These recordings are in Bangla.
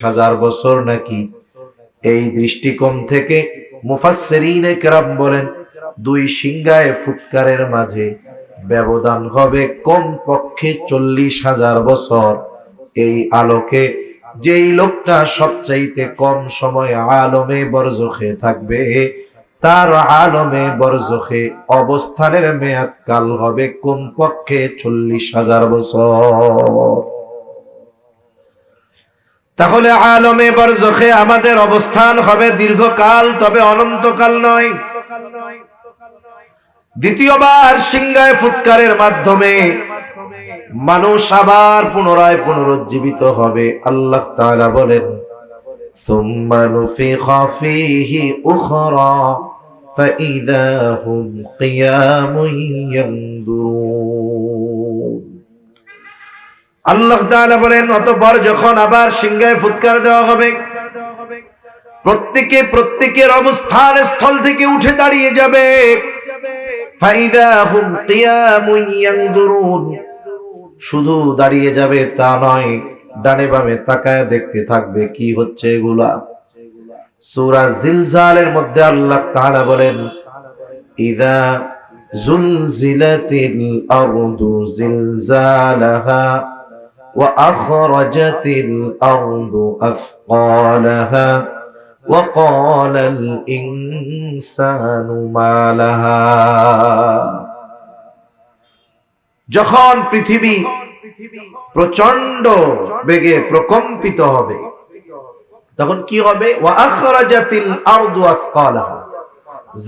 হাজার বছর নাকি? এই দৃষ্টিকোণ থেকে মুফাসসিরিনে কেরাম বলেন, দুই সিংহায় ফুৎকারের মাঝে ব্যবধান হবে কমপক্ষে 40,000 বছর। এই আলোকে যেই লোকটা সবচাইতে কম সময় আলমে বরজখে থাকবে, তার আলমে বরজখে অবস্থানের মেয়াদ কাল হবে কমপক্ষে 40,000 বছর। তাহলে আলমে বরজখে আমাদের অবস্থান হবে দীর্ঘকাল, তবে অনন্তকাল নয়। দ্বিতীয়বার সিংহায় ফুৎকারের মাধ্যমে মানুষ আবার পুনরায় পুনরুজ্জীবিত হবে। আল্লাহ তাআলা বলেন, সুম্মা নুফিখা ফীহি উখরা ফাইযা হুম কিয়ামুন ইয়ানদুরুন। আল্লাহ তাআলা বলেন, অতঃপর যখন আবার সিংহায় ফুৎকার দেওয়া হবে, প্রত্যেকের অবস্থান স্থল থেকে উঠে দাঁড়িয়ে যাবে। ফাইদা হুম কিয়ামুন ইয়ানদুরুন, শুধু দাঁড়িয়ে যাবে তা নয়, ডানে বামে তাকায় দেখতে থাকবে কি হচ্ছে এগুলা। সূরা জিলজালের মধ্যে আল্লাহ তাআলা বলেন, ইযা জুলজিলাতিল আরদু জিলজালাহা وأخرجت الأرض أثقالها وقال الإنسان ما لها। যখন পৃথিবী প্রচন্ড বেগে প্রকম্পিত হবে, তখন কি হবে? ওয়াখরাজাতিল আরদু আথকালাহা,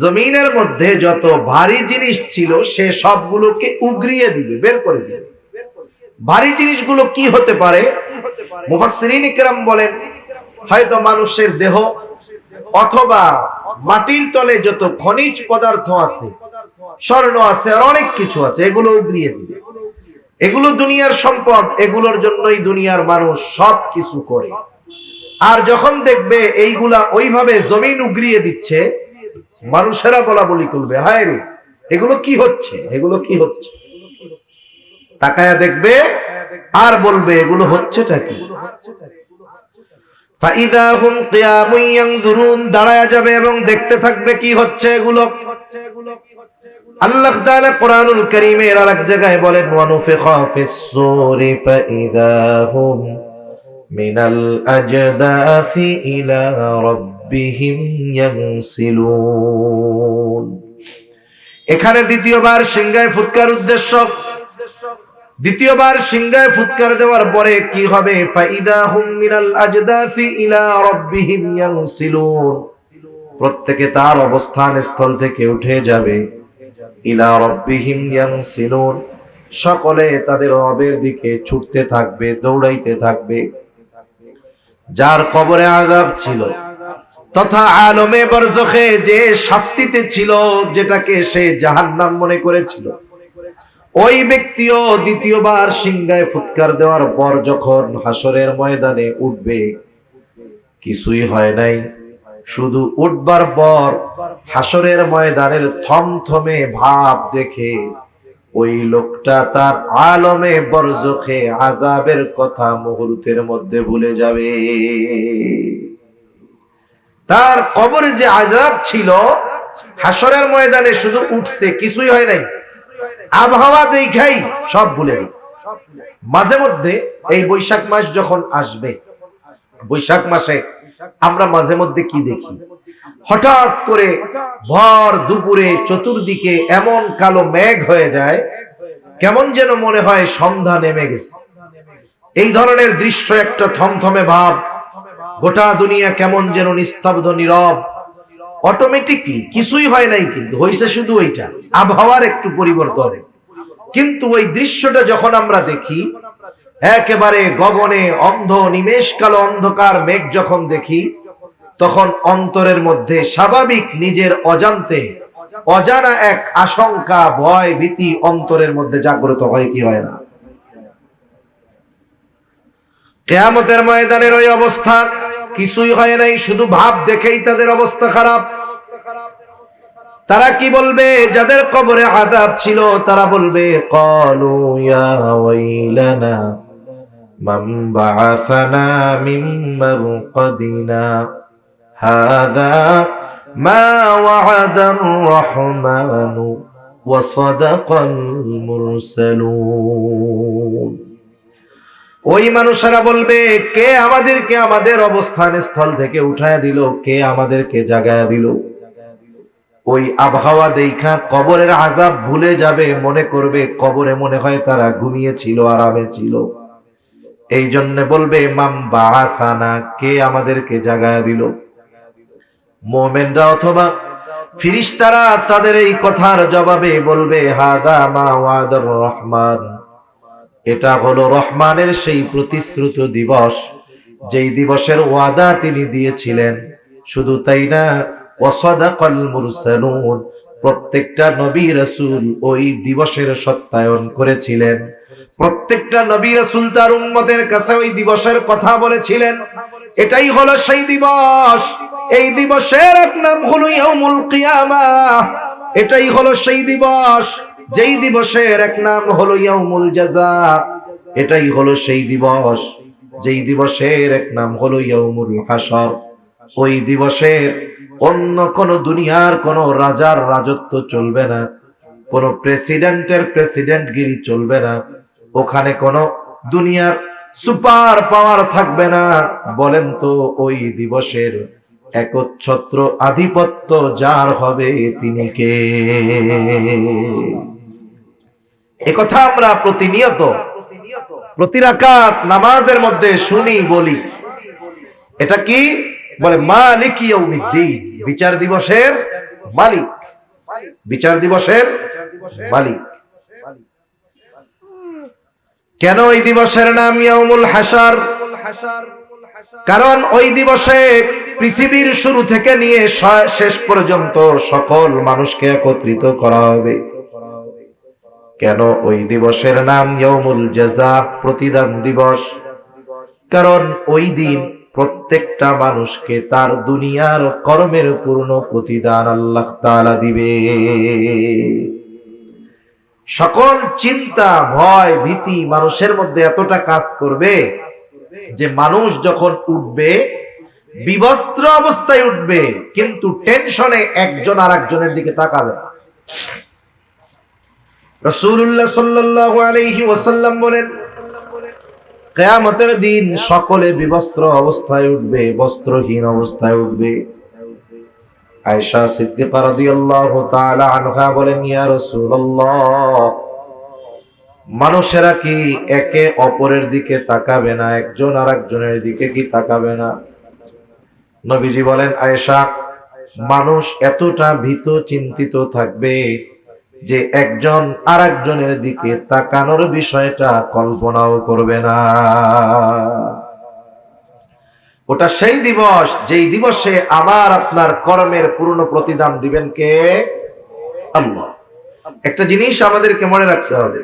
জমিনের মধ্যে যত ভারী জিনিস ছিল সে সবগুলোকে উগরিয়ে দিবে, বের করে দিবে। ভারী জিনিসগুলো কি হতে পারে? মুফাসসিরিন ইকরাম বলেন, হয়তো মানুষের দেহ অথবা মাটির তলে যত খনিজ পদার্থ আছে, স্বর্ণ আছে, আর অনেক কিছু আছে, এগুলো উগরিয়ে দিবে। এগুলো দুনিয়ার সম্পদ, এগুলোর জন্যই দুনিয়ার মানুষ সব কিছু করে। আর যখন দেখবে এইগুলা ওইভাবে জমিন উগরিয়ে দিচ্ছে, মানুষেরা বলা বলি করবে, হায় রে, এগুলো কি হচ্ছে, এগুলো কি হচ্ছে? তাকায়া দেখবে আর বলবে এগুলো হচ্ছেটা কি? ফাইদা হুম কিয়ামুন ইয়ানজুরুন, দাঁড়ায়া যাবে এবং দেখতে থাকবে কি হচ্ছে এগুলো। আল্লাহ তাআলা কোরআনুল কারীমের আরেক জায়গায় বলেন, ওয়া নুফিখা ফিস সূরি ফাইদা হুম মিনাল আজদাসি ইলা রাব্বিহিম ইয়ানসিলুন। এখানে দ্বিতীয়বার সিংহায় ফুৎকার উদ্দেশ্য। দ্বিতীয়বার সিংহায় ফুৎকার দেওয়ার পরে কি হবে? ফাইদা হুম মিনাল আজদাসি ইলা রাব্বিহিম ইয়ানসিলুন, প্রত্যেকে তার অবস্থান স্থল থেকে উঠে যাবে। ইলা রাব্বিহিম ইয়ানসিলুন, সকলে তাদের রবের দিকে ছুটতে থাকবে, দৌড়াইতে থাকবে। যার কবরে আযাব ছিল তথা আলমে বরজখে যে শাস্তিতে ছিল, যেটাকে সে জাহান্নাম মনে করেছিল, ওই ব্যক্তিও দ্বিতীয়বার সিংহায় ফুৎকার দেওয়ার পর যখন হাসরের ময়দানে উঠবে, কিছুই হয় নাই, শুধু উঠবার পর হাসরের ময়দানের থমথমে ভাব দেখে ওই লোকটা তার আলমে বরজখে আযাবের কথা মুহূর্তের মধ্যে ভুলে যাবে। তার কবরে যে আযাব ছিল, হাসরের ময়দানে শুধু উঠছে, কিছুই হয় নাই, আবহাওয়া দেখাই সব ভুলে গেছে। মাঝে মধ্যে এই বৈশাখ মাস যখন আসবে, বৈশাখ মাসে আমরা মাঝে মধ্যে কি দেখি? হঠাৎ করে ভর দুপুরে চতুর্দিকে এমন কালো মেঘ হয়ে যায়, কেমন যেন মনে হয় সন্ধ্যা নেমে গেছে। এই ধরনের দৃশ্য, একটা থমথমে ভাব, গোটা দুনিয়া কেমন যেন নিস্তব্ধ, নীরব। অটোমেটিকলি কিছুই হয় নাই, কিন্তু হইছে শুধু ওইটা, আবহাওয়ার একটু পরিবর্তন। কিন্তু ওই দৃশ্যটা যখন আমরা দেখি, একেবারে গগনে অন্ধ নিমেষ কালো অন্ধকার মেঘ যখন দেখি, তখন অন্তরের মধ্যে স্বাভাবিক নিজের অজান্তে অজানা এক আশঙ্কা, ভয়, ভীতি অন্তরের মধ্যে জাগ্রত হয় কি হয় না? কিয়ামতের ময়দানের ওই অবস্থা, কিছুই হয় নাই, শুধু ভাব দেখেই তাদের অবস্থা খারাপ। তারা কি বলবে? যাদের কবরে আযাব ছিল তারা বলবে, ক্বালু ইয়া ওয়াইলানা মান বাআসানা মিন মারকাদিনা হাযা মা ওয়া'দার রাহমানু ওয়া সাদাকাল মুরসালুন। ওই মানুষেরা বলবে, কে আমাদেরকে আমাদের অবস্থান স্থল থেকে উঠায় দিল, কে আমাদেরকে জাগায়া দিল। ওই আবহাওয়া দেখা কবরের আযাব ভুলে যাবে, মনে করবে কবরে মনে হয় তারা ঘুমিয়েছিল, আরামে ছিল। এই জন্য বলবে মান বাআসানা, কে আমাদেরকে জাগায়া দিল। মুমিনরা অথবা ফেরেশতারা তাদের এই কথার জবাবে বলবে হাযা মা ওয়াদার রহমান, এটা হলো রহমানের সেই প্রতিশ্রুত দিবস, যেই দিবসের ওয়াদা তিনি দিয়েছিলেন। শুধু তাই না, ওয়াসাদাকাল মুরসালুন, প্রত্যেকটা নবী রাসূল ওই দিবসের সত্যায়ন করেছিলেন। প্রত্যেকটা নবী রাসূল তার উম্মতের কাছে ওই দিবসের কথা বলেছিলেন। এটাই হলো সেই দিবস। এই দিবসের এক নাম হলো ইয়াউমুল কিয়ামাহ। এটাই হলো সেই দিবস যেই দিবসের এক নাম হলো ইয়াউমুল জাযা। এটাই হলো সেই দিবস যেই দিবসের এক নাম হলো ইয়াউমুল হাসর। ওই দিবসের অন্য কোন দুনিয়ার কোন রাজার রাজত্ব চলবে না, কোন প্রেসিডেন্টের প্রেসিডেন্টগিরি চলবে না, ওখানে কোন দুনিয়ার সুপার পাওয়ার থাকবে না। বলেন তো ওই দিবসের একচ্ছত্র আধিপত্য যার হবে তিনি কে? একথা আমরা প্রতিনিয়ত প্রতি রাকাত নামাজের মধ্যে শুনি, বলি। এটা কি বলে? মালিক ইয়াউমিদ্দিন, বিচার দিবসের মালিক, বিচার দিবসের মালিক। কেন ওই দিবসের নাম ইয়াউমুল হাসর? কারণ ওই দিবসে পৃথিবীর শুরু থেকে নিয়ে শেষ পর্যন্ত সকল মানুষকে একত্রিত করা হবে। কেন ওই দিবসের নাম ইয়াউমুল জাযা, প্রতিদান দিবস? কারণ ওই দিন প্রত্যেকটা মানুষকে তার দুনিয়ার কর্মের পূর্ণ প্রতিদান আল্লাহ তাআলা দিবে। সকল চিন্তা, ভয়, ভীতি মানুষের মধ্যে এতটা কাজ করবে যে মানুষ যখন উঠবে বিবস্ত্র অবস্থায় উঠবে, কিন্তু টেনশনে একজন আরেকজনের দিকে তাকাবে না। রাসূলুল্লাহ সাল্লাল্লাহু আলাইহি ওয়াসাল্লাম বলেন, কিয়ামতের দিন সকলে বিবস্ত্র অবস্থায় উঠবে, বস্ত্রহীন অবস্থায় উঠবে। আয়েশা সিদ্দিকা রাদিয়াল্লাহু তাআলা আনহা বলেন, ইয়া রাসূলুল্লাহ, মানুষেরা কি একে অপরের দিকে তাকাবে না? একজন আরেকজনের দিকে কি তাকাবে না? নবীজি বলেন, আয়েশা, মানুষ এতটা ভীত চিন্তিত থাকবে যে একজন আরেকজনের দিকে তাকানোর বিষয়টা কল্পনাও করবে না। ওটা সেই দিবস যেই দিবসে আমার আপনার কর্মের পূর্ণ প্রতিদান দিবেন কে? আল্লাহ। একটা জিনিস আমাদেরকে মনে রাখতে হবে,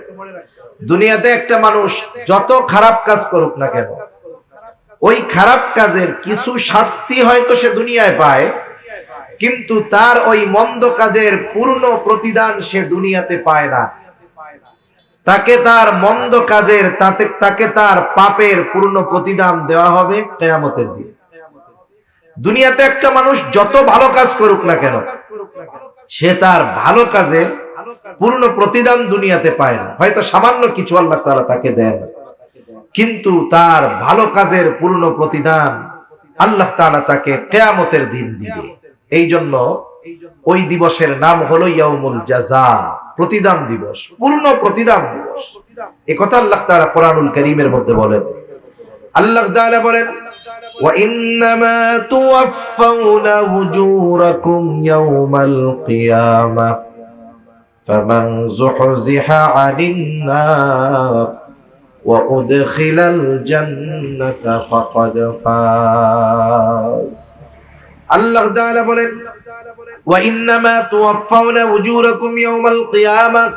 দুনিয়াতে একটা মানুষ যত খারাপ কাজ করুক না কেন, ওই খারাপ কাজের কিছু শাস্তি হয়তো সে দুনিয়ায় পায়, কিন্তু তার ওই মন্দ কাজের পূর্ণ প্রতিদান সে দুনিয়াতে পায় না। তাকে তার মন্দ কাজের তাকে তার পাপের পূর্ণ প্রতিদান দেওয়া হবে কিয়ামতের দিন। দুনিয়াতে একটা মানুষ যত ভালো কাজ করুক না কেন, সে তার ভালো কাজের পূর্ণ প্রতিদান দুনিয়াতে পায় না। হয়তো সামান্য কিছু আল্লাহ তাআলা তাকে দেন, কিন্তু তার ভালো কাজের পূর্ণ প্রতিদান আল্লাহ তাআলা তাকে কিয়ামতের দিন দিবে। এই জন্য ওই দিবসের নাম হলো ইয়াউমুল জাযা, প্রতিদান দিবস, পূর্ণ প্রতিদান দিবস। এই কথা আল্লাহ তাআলা কোরআনুল কারীমের মধ্যে বলেন। আল্লাহ তাআলা বলেন, ওয়া ইন্নামা তুওয়াফাউনা উজুরাকুম ইয়াউমাল কিয়ামাহ ফামান যুহজিহা আনিন নার ওয়া উদখিলাল জান্নাতা ফাকাদ ফাজ। আল্লাহ তাআলা বলেন, ওয়া ইন্নামা তুওয়াফাউনা উজুরাকুম ইয়াউমাল কিয়ামাহ,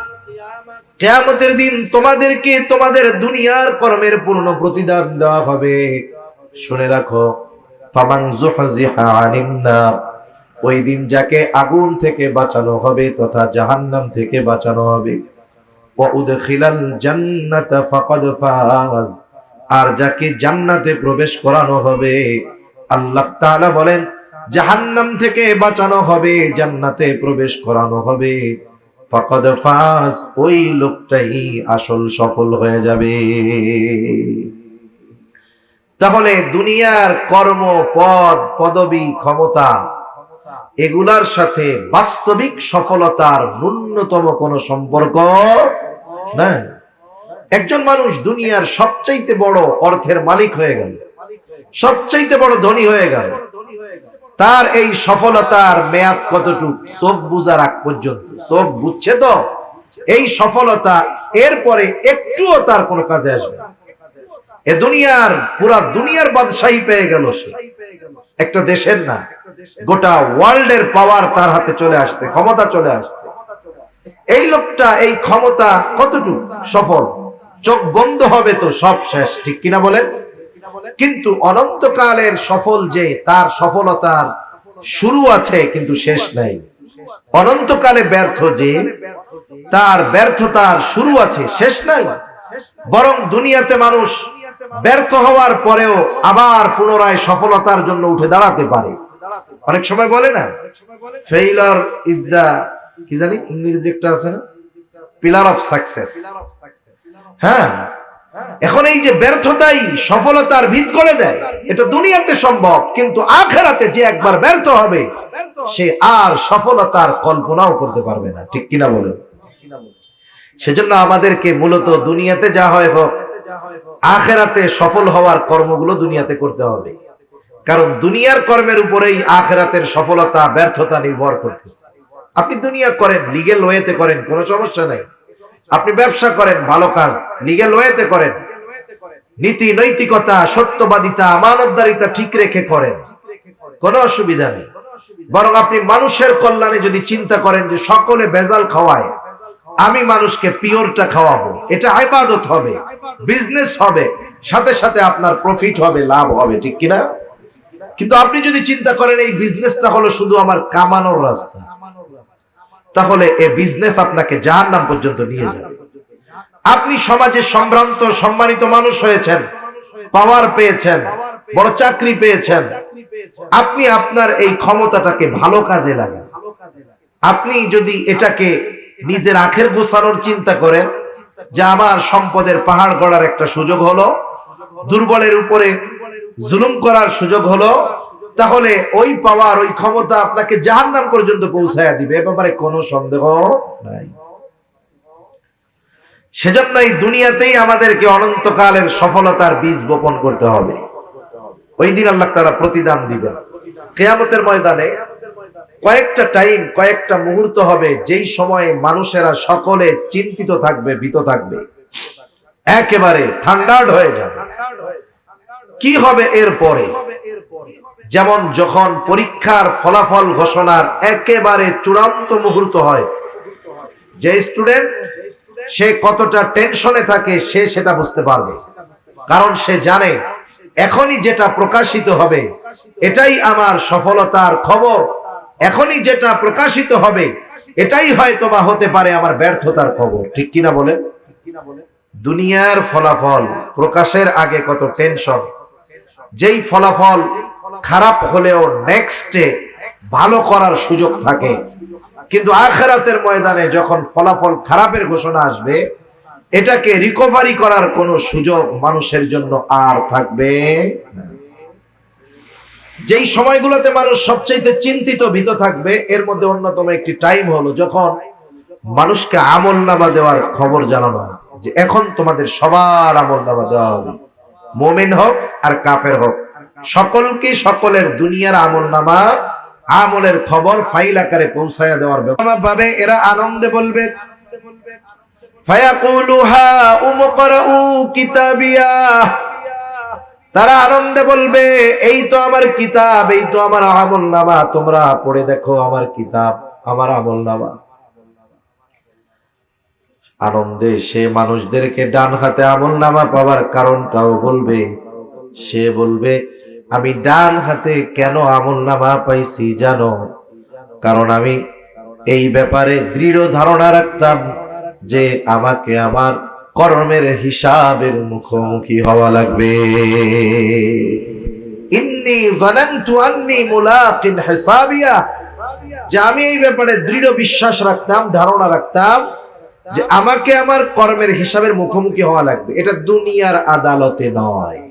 কিয়ামতের দিন তোমাদেরকে তোমাদের দুনিয়ার কর্মের পূর্ণ প্রতিদান দেওয়া হবে। শুনে রাখো, ফামান যুহজিহা আনিন নার, ওই দিন যাকে আগুন থেকে বাঁচানো হবে তথা জাহান্নাম থেকে বাঁচানো হবে, ওয়া উদখিলাল জান্নাতা ফাকাদ ফাজ, আর যাকে জান্নাতে প্রবেশ করানো হবে আল্লাহ তাআলা বলেন জাহান্নাম থেকে বাঁচানো হবে, জান্নাতে প্রবেশ করানো হবে। ফাকাদ ফাজ, ওই লোকটাই আসল সফল হয়ে যাবে। তাহলে দুনিয়ার কর্ম, পদ, পদবি, ক্ষমতা এগুলার সাথে বাস্তবিক সফলতার ন্যূনতম কোনো সম্পর্ক না। একজন মানুষ দুনিয়ার সবচাইতে বড় অর্থের মালিক হয়ে গেল, সবচাইতে বড় ধনী হয়ে গেল, তার এই সফলতার মেয়াদ কতটুক? চোখ বুজার আগ পর্যন্ত। চোখ বুঝছে তো এই সফলতা, এরপরে একটুও তার কোনো কাজে আসবে না। এ দুনিয়ার পুরা দুনিয়ার বাদশাহী পেয়ে গেল সে, একটা দেশের না, গোটা ওয়ার্ল্ডের পাওয়ার তার হাতে চলে আসছে, ক্ষমতা চলে আসছে। এই লোকটা এই ক্ষমতা কতটুক সফল? চোখ বন্ধ হবে তো সব শেষ, ঠিক কিনা বলেন? কিন্তু অনন্তকালের সফল যে, তার সফলতার শুরু আছে কিন্তু শেষ নাই। অনন্তকালে ব্যর্থ যে, তার ব্যর্থতার শুরু আছে, শেষ নাই। বরং দুনিয়াতে মানুষ ব্যর্থ হওয়ার পরেও আবার পুনরায় সফলতার জন্য উঠে দাঁড়াতে পারে। অনেক সময় বলে না, ফেইলার ইজ দা, কি জানি ইংরেজি একটা আছে না, পিলার অফ সাকসেস। হ্যাঁ, এখন এই যে ব্যর্থতাই সফলতার ভিত করে দেয়, এটা দুনিয়াতে সম্ভব, কিন্তু আখিরাতে যে একবার ব্যর্থ হবে সে আর সফলতার কল্পনাও করতে পারবে না, ঠিক কিনা বলেন? সেজন্য আমাদেরকে মূলত দুনিয়াতে যা হয় হোক, আখিরাতে সফল হওয়ার কর্মগুলো দুনিয়াতে করতে হবে। কারণ দুনিয়ার কর্মের উপরেই আখিরাতের সফলতা ব্যর্থতা নির্ভর করতেছে। আপনি দুনিয়া করেন, লিগ্যাল ওয়েতে করেন, কোনো সমস্যা নাই। আপনি ব্যবসা করেন, ভালো কাজ, লিগ্যাল ওয়েতে করেন, নীতি নৈতিকতা, সত্যবাদিতা, আমানতদারিতা ঠিক রেখে করেন, কোনো অসুবিধা নেই। বরং আপনি মানুষের কল্যাণে যদি চিন্তা করেন যে সকলে ভেজাল খাওয়ায়, আমি মানুষকে পিওরটা খাওয়াবো, এটা ইবাদত হবে, বিজনেস হবে, সাথে সাথে আপনার প্রফিট হবে, লাভ হবে, ঠিক কিনা? কিন্তু আপনি যদি চিন্তা করেন এই বিজনেসটা হলো শুধু আমার কামানোর রাস্তা, তাহলে এই বিজনেস আপনাকে জাহান্নাম পর্যন্ত নিয়ে যাবে। আপনি সমাজে সম্ভ্রান্ত সম্মানিত মানুষ হয়েছেন, পাওয়ার পেয়েছেন, বড় চাকরি পেয়েছেন, আপনি আপনার এই ক্ষমতাটাকে ভালো কাজে লাগান। আপনি যদি এটাকে নিজের আখের গোছানোর চিন্তা করেন যে আমার সম্পদের পাহাড় গড়ার একটা সুযোগ হলো, দুর্বলের উপরে জুলুম করার সুযোগ হলো, তাহলে ওই পাওয়ার, ওই ক্ষমতা আপনাকে জাহান্নাম পর্যন্ত পৌঁছায়া দিবে, এ ব্যাপারে কোনো সন্দেহ নাই। সেজন্য এই দুনিয়াতেই আমাদেরকে অনন্তকালের সফলতার বীজ বপন করতে হবে। ওই দিন আল্লাহ তাআলা প্রতিদান দিবেন। কিয়ামতের ময়দানে কয়েকটা টাইম, কয়েকটা মুহূর্ত হবে যেই সময়ে মানুষেরা সকলে চিন্তিত থাকবে, ভীত থাকবে, একেবারে থান্ডার্ড হয়ে যাবে। কি হবে এরপরে? যেমন যখন পরীক্ষার ফলাফল ঘোষণার একেবারে চূড়ান্ত মুহূর্ত হয়, যে স্টুডেন্ট সে কতটা টেনশনে থাকে সে সেটা বুঝতে পারবে। কারণ সে জানে এখনই যেটা প্রকাশিত হবে এটাই আমার সফলতার খবর, এখনই যেটা প্রকাশিত হবে এটাই হয়তোবা হতে পারে আমার ব্যর্থতার খবর, ঠিক কিনা বলেন? দুনিয়ার ফলাফল প্রকাশের আগে কত টেনশন, যেই ফলাফল খারাপ হলেও নেক্সটে ভালো করার সুযোগ থাকে। কিন্তু আখিরাতের ময়দানে যখন ফলাফল খারাপের ঘোষণা আসবে, এটাকে রিকভারি করার কোনো সুযোগ মানুষের জন্য আর থাকবে না। যেই সময়গুলোতে মানুষ সবচেয়ে চিন্তিত, ভীত থাকবে, এর মধ্যে অন্যতম একটি টাইম হলো যখন মানুষকে আমলনামা দেওয়ার খবর জানানো হয় যে এখন তোমাদের সবার আমলনামা দেওয়া হবে, মুমিন হোক আর কাফের হোক, সকলকে সকলের দুনিয়ার আমলনামা, আমলের খবর ফাইল আকারে পৌঁছায়া দেওয়ার ব্যবস্থা পাবে। এরা আনন্দে বলবে ফায়াকুলু হা উমকরাউ কিতাবিয়া, তারা আনন্দে বলবে এই তো আমার কিতাব, এই তো আমার আমলনামা, তোমরা পড়ে দেখো আমার কিতাব, আমার আমলনামা। আনন্দে সে মানুষদেরকে ডান হাতে আমলনামা পাওয়ার কারণটাও বলবে। সে বলবে আমি ডান হাতে কেন আমলনামা পাইছি জানো? কারণ আমি এই ব্যাপারে দৃঢ় ধারণা রাখতাম যে আমাকে আমার কর্মের হিসাবের মুখোমুখি হওয়া লাগবে। ইন্নী যানানতু আন্নী মুলাকিন হিসাবিয়া, যে আমি এই ব্যাপারে দৃঢ় বিশ্বাস রাখতাম, ধারণা রাখতাম যে আমাকে আমার কর্মের হিসাবের মুখোমুখি হওয়া লাগবে। এটা দুনিয়ার আদালতে নয়,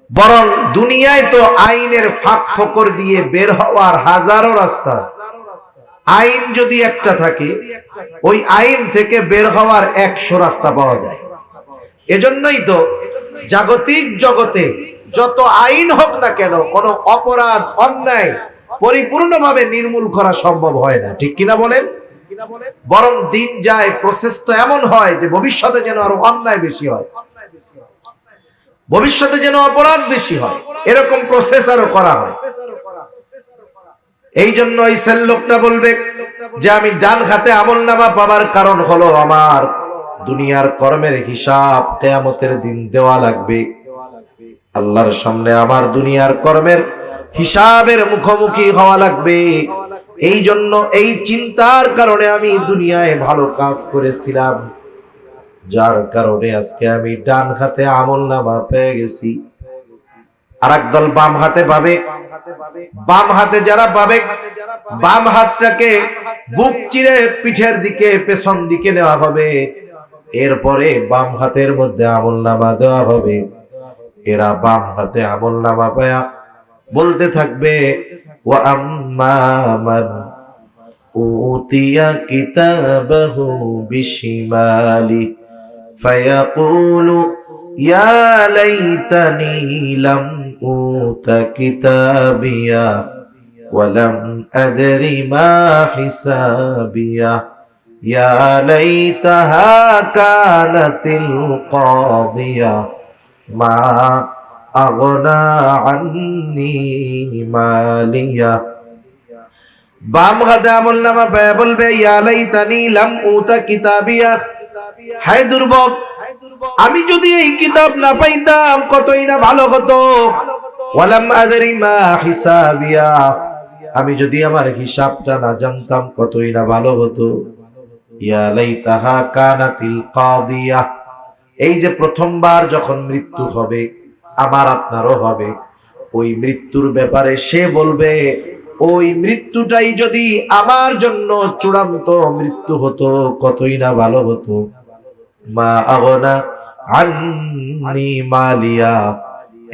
বরং দুনিয়ায় তো আইনের ফাঁক ফোকর দিয়ে বের হওয়ার হাজারো রাস্তা। আইন যদি একটা থাকে, ওই আইন থেকে বের হওয়ার 100 রাস্তা পাওয়া যায়। এজন্যই তো জাগতিক জগতে যত আইন হোক না কেন, কোনো অপরাধ অন্যায় পরিপূর্ণভাবে নির্মূল করা সম্ভব হয় না, ঠিক কিনা বলেন? বরং দিন যায়, প্রসেস তো এমন হয় যে ভবিষ্যতে যেন আরো অন্যায় বেশি হয়, ভবিষ্যতে যেন অপরাধ বেশি হয়, এরকম প্রসেস আরো করা হয়। এই জন্য এই সেল লোকটা বলবে যে আমি ডান হাতে আমলনামা পাবার কারণ হলো আমার দুনিয়ার কর্মের হিসাব কিয়ামতের দিন দেওয়া লাগবে। আল্লাহর সামনে আমার দুনিয়ার কর্মের হিসাবের মুখোমুখি হওয়া লাগবে। এই জন্য এই চিন্তার কারণে আমি দুনিয়ায় ভালো কাজ করেছিলাম, যার কারণে আজকে আমি ডান হাতে আমলনামা পেয়ে গেছি। আরেক দল বাম হাতে পাবে। বাম হাতে যারা পাবে, বাম হাতটাকে বুক চিরে পিঠের দিকে, পেছন দিকে নেওয়া হবে, এরপরে বাম হাতের মধ্যে আমলনামা দেওয়া হবে। এরা বাম হাতে আমলনামা পায়া বলতে থাকবে, ওয়া আম্মা মান উতিয়া কিতাবাহু বিশিমালি ফায়াকুলু ইয়া লাইতানি লাম উতা কিতাবিয়া ওয়া লাম আদরি মা হিসাবিয়া ইয়া লাইতাহা কানাতিল কাদিয়া মা আগনা আন্নি মালিয়া। বাম হাতে আমলনামা পায়া বলবে, ইয়া লাইতানি লাম উতা কিতাবিয়া, হায় দুর্ভোগ, আমি যদি এই কিতাব না পাইতাম কতই না ভালো হতো। ওয়ালাম আদরি মা হিসাবিয়া, আমি যদি আমার হিসাবটা না জানতাম কতই না ভালো হতো। ইয়া লাইতাহা কানাতিল কাদিয়া, এই যে প্রথমবার যখন মৃত্যু হবে, আমার আপনারও হবে, ওই মৃত্যুর ব্যাপারে সে বলবে, ওই মৃত্যুটাই যদি আমার জন্য চূড়ান্ত মৃত্যু হতো কতই না ভালো হতো। মা আগনা আন্নি মালিয়া,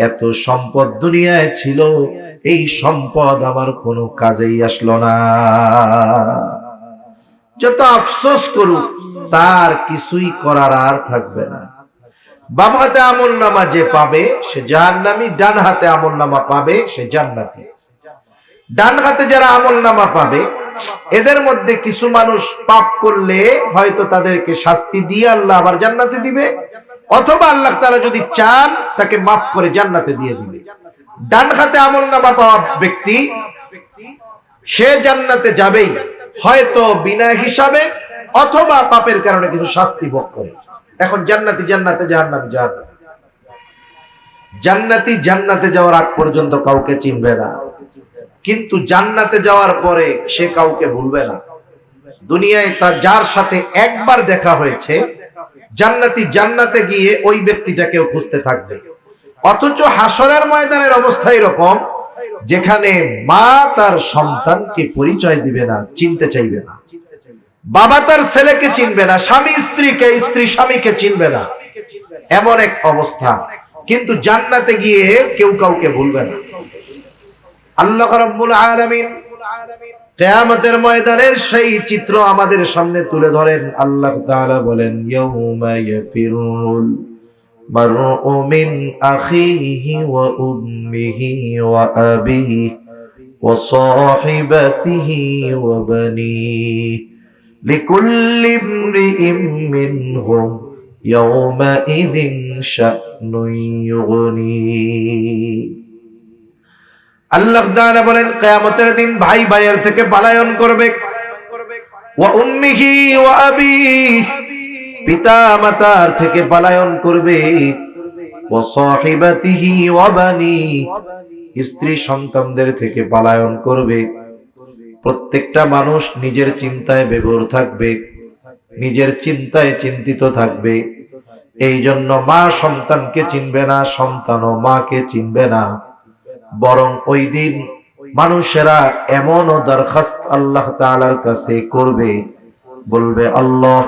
এত সম্পদ দুনিয়ায় ছিল, এই সম্পদ আমার কোনো কাজেই আসলো না। যত আফসোস করুক, তার কিছুই করার আর থাকবে না। বাম হাতে আমলনামা যে পাবে সে জাহান্নামী, ডান হাতে আমলনামা পাবে সে জান্নাতি। ডান হাতে যারা আমলনামা পাবে, এদের মধ্যে কিছু মানুষ পাপ করলে হয়তো তাদেরকে শাস্তি দিয়ে আল্লাহ আবার জান্নাতে দিবে, অথবা আল্লাহ তাআলা যদি চান তাকে মাফ করে জান্নাতে দিয়ে দিবে। ডান হাতে আমলনামা পাওয়া ব্যক্তি সে জান্নাতে যাবেই, হয়তো বিনা হিসাবে অথবা পাপের কারণে কিছু শাস্তি ভোগ করে। এখন জান্নাতি জান্নাতে, জাহান্নামী জাহান্নামে। জান্নাতি জান্নাতে যাওয়ার আগ পর্যন্ত কাউকে চিনবে না, কিন্তু জান্নাতে যাওয়ার পরে সে কাউকে ভুলবে না। দুনিয়ায় তার যার সাথে একবার দেখা হয়েছে, জান্নাতি জান্নাতে গিয়ে ওই ব্যক্তিটাকেও খুঁজতে থাকবে। অথচ হাসরের ময়দানের অবস্থা এরকম, যেখানে মা তার সন্তানকে পরিচয় দিবে না, চিনতে চাইবে না, বাবা তার ছেলেকে চিনবে না, স্বামী স্ত্রীকে, স্ত্রী স্বামীকে চিনবে না, এমন এক অবস্থা। কিন্তু জান্নাতে গিয়ে কেউ কাউকে ভুলবে না। আল্লাহ রাব্বুল আলামিন কিয়ামতের ময়দানের সেই চিত্র আমাদের সামনে তুলে ধরেন। আল্লাহ তাআলা বলেন, ইয়াউমা ইয়াফিরুল মারউ মিন আখিহি ওয়া উম্মিহি ওয়া আবিহি ওয়া সাহিবাতিহি ওয়া বানিহি লিকুল্লি ইমরিইম মিনহুম ইয়াউমাইযিন শা'নুন ইউগনি। আল্লাহ তাআলা বলেন, কিয়ামতের দিন ভাই ভাইয়ের থেকে পলায়ন করবে। ওয়া উম্মিহি ওয়া আবিহি, পিতা মাতার থেকে পলায়ন করবে। ওয়া সাহিবাতিহি ওয়া বানিহি, স্ত্রী সন্তানদের থেকে পলায়ন করবে। প্রত্যেকটা মানুষ নিজের চিন্তায় বিভোর থাকবে, নিজের চিন্তায় চিন্তিত থাকবে। এই জন্য মা সন্তানকে চিনবে না, সন্তানও মাকে চিনবে না। বরং ওই দিন মানুষেরা এমনও দরখাস্ত আল্লাহ তাআলার কাছে করবে, বলবে, আল্লাহ,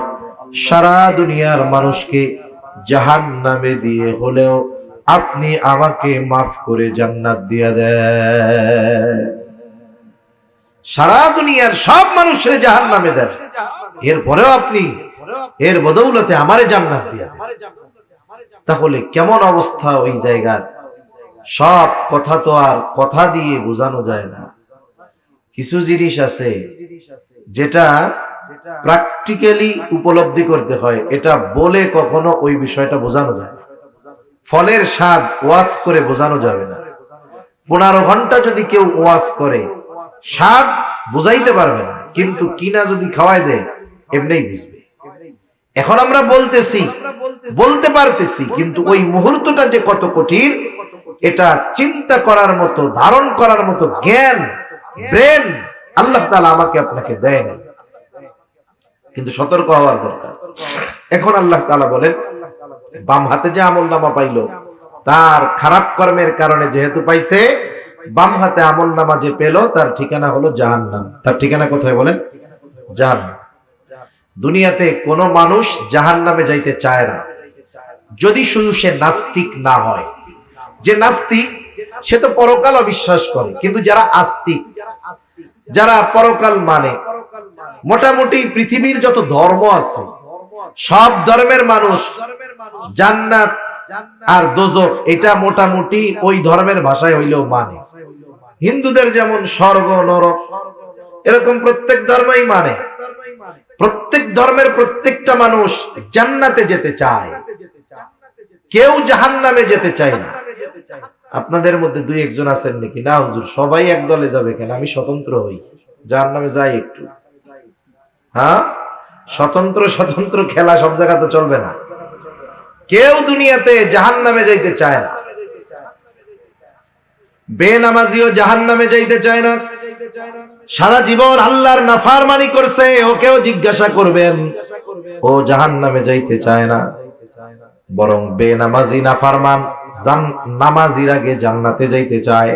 সারা দুনিয়ার মানুষকে জাহান্নামে দিয়ে হলেও আপনি আমাকে মাফ করে জান্নাত দিয়ে দেন। সারা দুনিয়ার সব মানুষের জাহান্নামে দেন, এরপরেও আপনি এর বদৌলতে আমারে জান্নাত দিয়ে দেন। তাহলে কেমন অবস্থা ওই জায়গার? সব কথা তো আর কথা দিয়ে বোঝানো যায় না। কিছু জিনিস আছে যেটা প্র্যাকটিক্যালি উপলব্ধি করতে হয়, এটা বলে কখনো ওই বিষয়টা বোঝানো যায় না। ফলের স্বাদ ওয়াজ করে বোঝানো যাবে না। 15 ঘন্টা যদি কেউ ওয়াজ করে স্বাদ বুঝাইতে পারবে না, কিন্তু কিনা যদি খাওয়াই দেয় এমনিই বুঝবে। এখন আমরা বলতে পারতেছি, কিন্তু ওই মুহূর্তটা যে কত কঠিন এটা চিন্তা করার মতো, ধারণ করার মতো জ্ঞান, ব্রেন আল্লাহ তাআলা আমাকে আপনাকে দেয় না। কিন্তু সতর্ক হওয়ার দরকার। এখন আল্লাহ তাআলা বলেন, বাম হাতে যে আমলনামা পাইলো, তার খারাপ কর্মের কারণে যেহেতু পাইছে, বাম হাতে আমলনামা যে পেল তার ঠিকানা হলো জাহান্নাম। তার ঠিকানা কোথায় বলেন? জাহান্নাম। দুনিয়াতে কোন মানুষ জাহান্নামে যাইতে চায় না, যদি শুধু সে নাস্তিক না হয়। যে নাস্তিক সে তো পরকাল অবিশ্বাস করে, কিন্তু যারা আস্তিক, যারা পরকাল মানে, মোটামুটি পৃথিবীর যত ধর্ম আছে সব ধর্মের মানুষ জান্নাত আর দোজখ এটা মোটামুটি ওই ধর্মের ভাষায় হইলেও মানে। হিন্দুদের যেমন স্বর্গ নরক, এরকম প্রত্যেক ধর্মই মানে। প্রত্যেক ধর্মের প্রত্যেকটা মানুষ জান্নাতে যেতে চায়, কেউ জাহান্নামে যেতে চায় না। আপনাদের মধ্যে 2-1 জন আছেন নাকি, না হুজুর সবাই এক দলে যাবে কেন, আমি স্বতন্ত্র হই, জাহান্নামে যাই একটু। হ্যাঁ, স্বতন্ত্র খেলা সব জায়গাতে চলবে না। কেউ দুনিয়াতে জাহান্নামে যাইতে চায় না। বেনামাজিও জাহান্নামে যাইতে চায় না। সারা জীবন আল্লাহর নাফরমানি করছে, ওকেও জিজ্ঞাসা করবেন, ও জাহান্নামে যাইতে চায় না। বরং বেনামাজি নাফরমান নামাজির আগে জান্নাতে যাইতে চায়।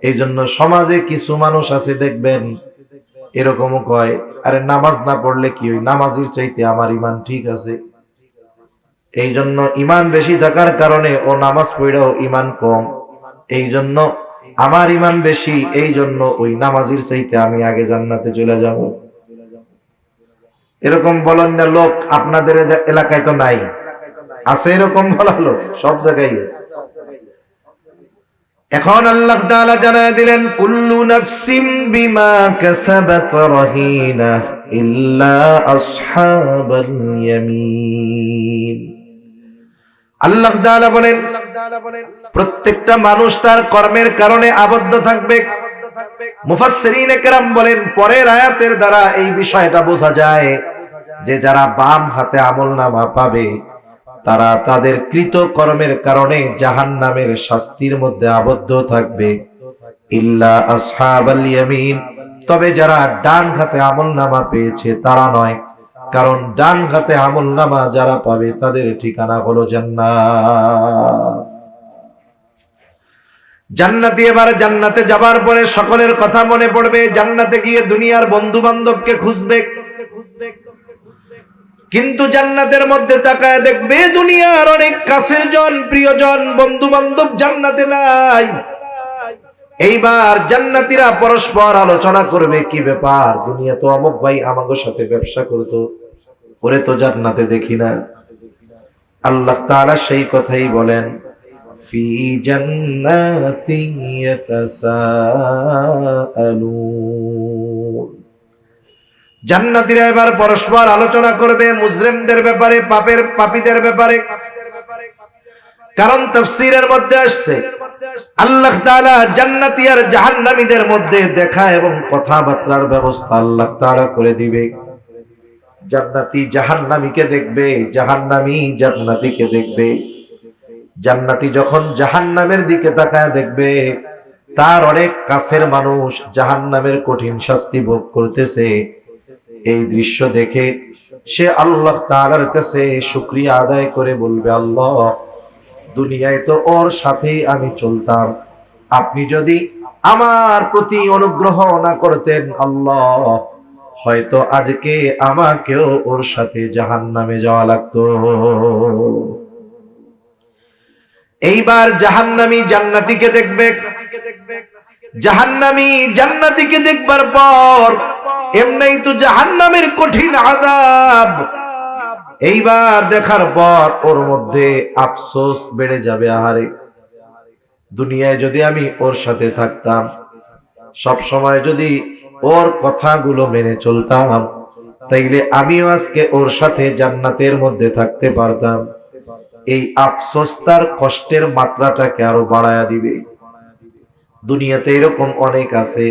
এই জন্য সমাজে কিছু মানুষ আছে দেখবেন এরকমও কয়, আরে নামাজ না পড়লে কি ওই নামাজির চাইতে আমার ইমান ঠিক আছে। এই জন্য ইমান বেশি থাকার কারণে ও নামাজ পড়েও ইমান কম, এই জন্য আমার ইমান বেশি, এই জন্য ওই নামাজির চাইতে আমি আগে জান্নাতে চলে যাব। এরকম বলেন না লোক? আপনাদের এলাকায় তো নাই, আছে এরকম বলা লোক? সব জায়গায় আছে। এখন আল্লাহ তাআলা জানায় দিলেন, কুল্লু নাফসিম বিমা কাসাবাত রাহিনা ইল্লা আসহাবাল ইয়ামিন। আল্লাহ তাআলা বলেন, প্রত্যেকটা মানুষ তার কর্মের কারণে আবদ্ধ থাকবে। মুফাসসিরিনে কেরাম বলেন, পরের আয়াতের দ্বারা এই বিষয়টা বোঝা যায় যে যারা বাম হাতে আমলনামা পাবে তারা তাদের কৃত কর্মের কারণে জাহান্নামের শাস্তির মধ্যে আবদ্ধ থাকবে। ইল্লা আসহাবাল ইয়ামিন, তবে যারা ডান হাতে আমলনামা পেয়েছে তারা নয়, কারণ ডান হাতে আমলনামা যারা পাবে তাদের ঠিকানা হলো জান্নাত। জান্নাতি এবার জান্নাতে যাবার পরে সকলের কথা মনে পড়বে, জান্নাতে গিয়ে দুনিয়ার বন্ধু বান্ধবকে খুঁজবে। কিন্তু জান্নাতের মধ্যে তাকায় দেখবে দুনিয়ার অনেক কাছের জন, প্রিয়জন, বন্ধু বান্ধব জান্নাতে নাই। এইবার জান্নাতীরা পরস্পর আলোচনা করবে, কি ব্যাপার, দুনিয়া তো অমুক ভাই আমাগো সাথে ব্যবসা করতো, ওরে তো জান্নাতে দেখি না। আল্লাহ তাআলা সেই কথাই বলেন, ফি জান্নাতিন ইয়াতাসাআলুন। জান্নাতীরা এবার পরস্পর আলোচনা করবে মুজরিমদের ব্যাপারে, পাপীদের ব্যাপারে। কারণ তাফসীরের মধ্যে আসছে আল্লাহ তাআলা জান্নাতী আর জাহান্নামীদের মধ্যে দেখা এবং কথাবার্তার ব্যবস্থা আল্লাহ তাআলা করে দিবে। জান্নাতী জাহান্নামীকে দেখবে, জাহান্নামী জান্নাতীকে দেখবে। জান্নাতী যখন জাহান্নামের দিকে তাকায় দেখবে তার অনেক কাছের মানুষ জাহান্নামের কঠিন শাস্তি ভোগ করতেছে, এই দৃশ্য দেখে সে আল্লাহ তাআলার কাছে শুকরিয়া আদায় করে বলবে, আল্লাহ, দুনিয়ায় তো ওর সাথেই আমি চলতাম, আপনি যদি আমার প্রতি অনুগ্রহ না করতেন আল্লাহ, হয়তো আজকে আমাকেও ওর সাথে জাহান্নামে যাওয়া লাগতো। এইবার জাহান্নামী জান্নাতীকে দেখবে, জাহান্নামী জান্নাতীকে দেখবার পর এমনিই তো জাহান্নামের কঠিন আযাব, এইবার দেখার পর ওর মধ্যে আফসোস বেড়ে যাবে। আহারে, দুনিয়ায় যদি আমি ওর সাথে থাকতাম, সব সময় যদি ওর কথাগুলো মেনে চলতাম, তাইলে আমিও আজকে ওর সাথে জান্নাতের মধ্যে থাকতে পারতাম। এই আফসোস তার কষ্টের মাত্রাটাকে আরো বাড়ায়া দিবে। দুনিয়াতে এরকম অনেক আছে,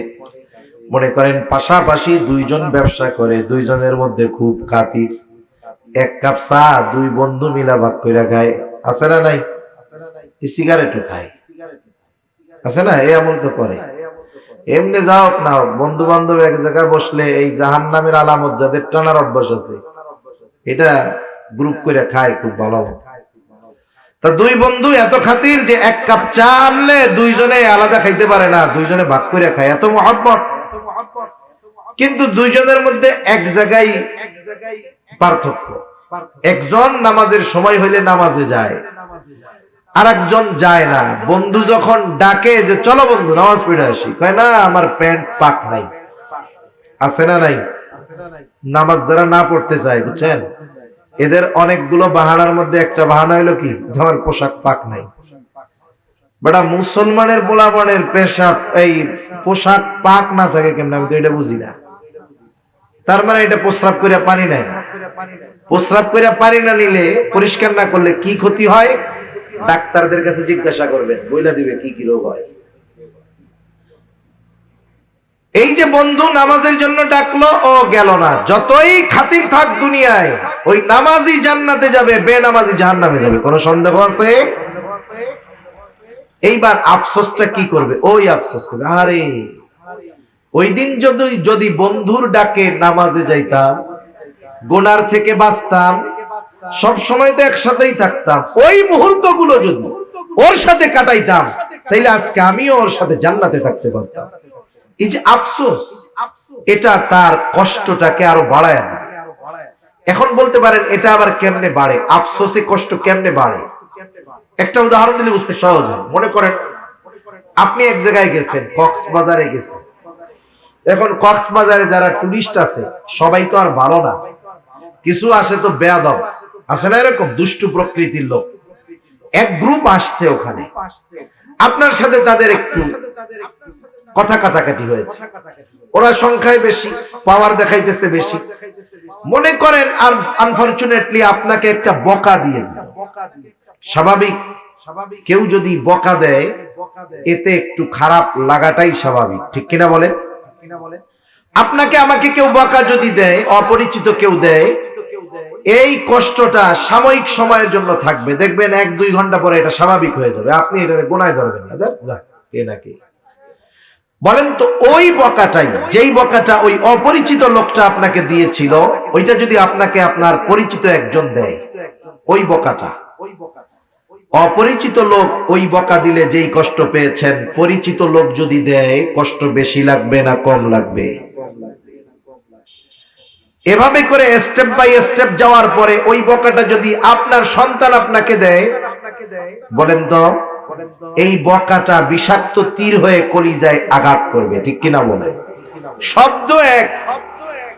মনে করেন পাশাপাশি দুইজন ব্যবসা করে, দুইজনের মধ্যে খুব খাতির, এক কাপ চা দুই বন্ধু মিলা ভাগ করে খায়, আছে না নাই? সিগারেটও খায়, আছে না? এই আমল তো করে। এমনি যাও না হোক, বন্ধু বান্ধব এক জায়গায় বসলে এই জাহান্নামের আলামত যাদের টানার অভ্যাস আছে, এটা গ্রুপ করে খায় খুব ভালো। তা দুই বন্ধু এত খাতির যে এক কাপ চা আনলে দুইজনে আলাদা খাইতে পারে না, দুইজনে ভাগ করে খায়, এত মহব্বত। কিন্তু দুইজনের মধ্যে এক জায়গায় পার্থক্য, একজন নামাজের সময় হইলে নামাজে যায়, আর একজন যায় না। বন্ধু যখন ডাকে যে চলো বন্ধু নামাজ পড়ে আসি, কয় না আমার প্যান্ট পাক নাই, আছে না নাই? নামাজ যারা না পড়তে চায়, বুঝছেন, এদের অনেকগুলো বাহানার মধ্যে একটা বাহানা হইলো কি, আমার পোশাক পাক নাই। বেটা মুসলমানের পোলাপানের পেশাব এই পোশাক পাক না থাকে কেমন, আমি তো এটা বুঝি না। তার মানে এটা প্রস্রাব করে পানি নাই, প্রস্রাব করে পানি না নিলে, পরিষ্কার না করলে কি ক্ষতি হয় ডাক্তারদের কাছে জিজ্ঞাসা করবেন, বইলা দিবে কি কি রোগ হয়। এই যে বন্ধু নামাজের জন্য ডাকলো, ও গেল না, যতই খাতির থাক দুনিয়ায়, ওই নামাজি জান্নাতে যাবে, বেনামাজি জাহান্নামে যাবে, কোনো সন্দেহ আছে? এইবার আফসোসটা কি করবে? ওই আফসোস করবে, আরে ওই দিন যদি বন্ধুর ডাকে নামাজে যাইতাম, গুনার থেকে বাঁচতাম, সব সময় তো একসাথেই থাকতাম, ওই মুহূর্তগুলো যদি ওর সাথে কাটাইতাম, তাইলে আজকে আমিও ওর সাথে জান্নাতে থাকতে পারতাম। এই যে আফসোস, এটা তার কষ্টটাকে আরো বাড়ায় দেয়। এখন বলতে পারেন এটা আবার কেমনে বাড়ে, আফসোসে কষ্ট কেমনে বাড়ে? একটা উদাহরণ দিলে বুঝতে সহজ হয়। মনে করেন আপনি এক জায়গায় গেছেন, কক্সবাজারে গেছেন। এখন কক্সবাজারে যারা টুরিস্ট আছে সবাই তো আর ভালো না, কিছু আসে তো বেয়াদব, আসে না এরকম দুষ্টু প্রকৃতির লোক। এক গ্রুপ আসছে ওখানে, আপনার সাথে তাদের একটু কথা কাটাকাটি হয়েছে, ওরা সংখ্যায় বেশি, পাওয়ার দেখাইতেছে বেশি। মনে করেন আর আনফরচুনেটলি আপনাকে একটা বকা দিয়ে দিল। স্বাভাবিক, কেউ যদি বকা দেয় এতে একটু খারাপ লাগাটাই স্বাভাবিক, ঠিক কিনা বলেন? আপনাকে আমাকে কেউ বকা যদি দেয়, অপরিচিত কেউ দেয়, এই কষ্টটা সাময়িক সময়ের জন্য থাকবে, দেখবেন 1-2 ঘন্টা পরে এটা স্বাভাবিক হয়ে যাবে, আপনি এটা গোনায় ধরবেন না। কে নাকি বলেন তো, ওই বকাটাই, যেই বকাটা ওই অপরিচিত লোকটা আপনাকে দিয়েছিল, ওইটা যদি আপনাকে আপনার পরিচিত একজন দেয়, ওই বকাটা, অপরিচিত লোক ওই বকা দিলে যেই কষ্ট পেয়েছেন, পরিচিত লোক যদি দেয় কষ্ট বেশি লাগবে না কম লাগবে? এভাবে করে স্টেপ বাই স্টেপ যাওয়ার পরে ওই বকাটা যদি আপনার সন্তান আপনাকে দেয়, বলেন তো এই বকাটা বিষাক্ত তীর হয়ে কলিজায় আঘাত করবে, ঠিক কিনা বলেন? শব্দ এক,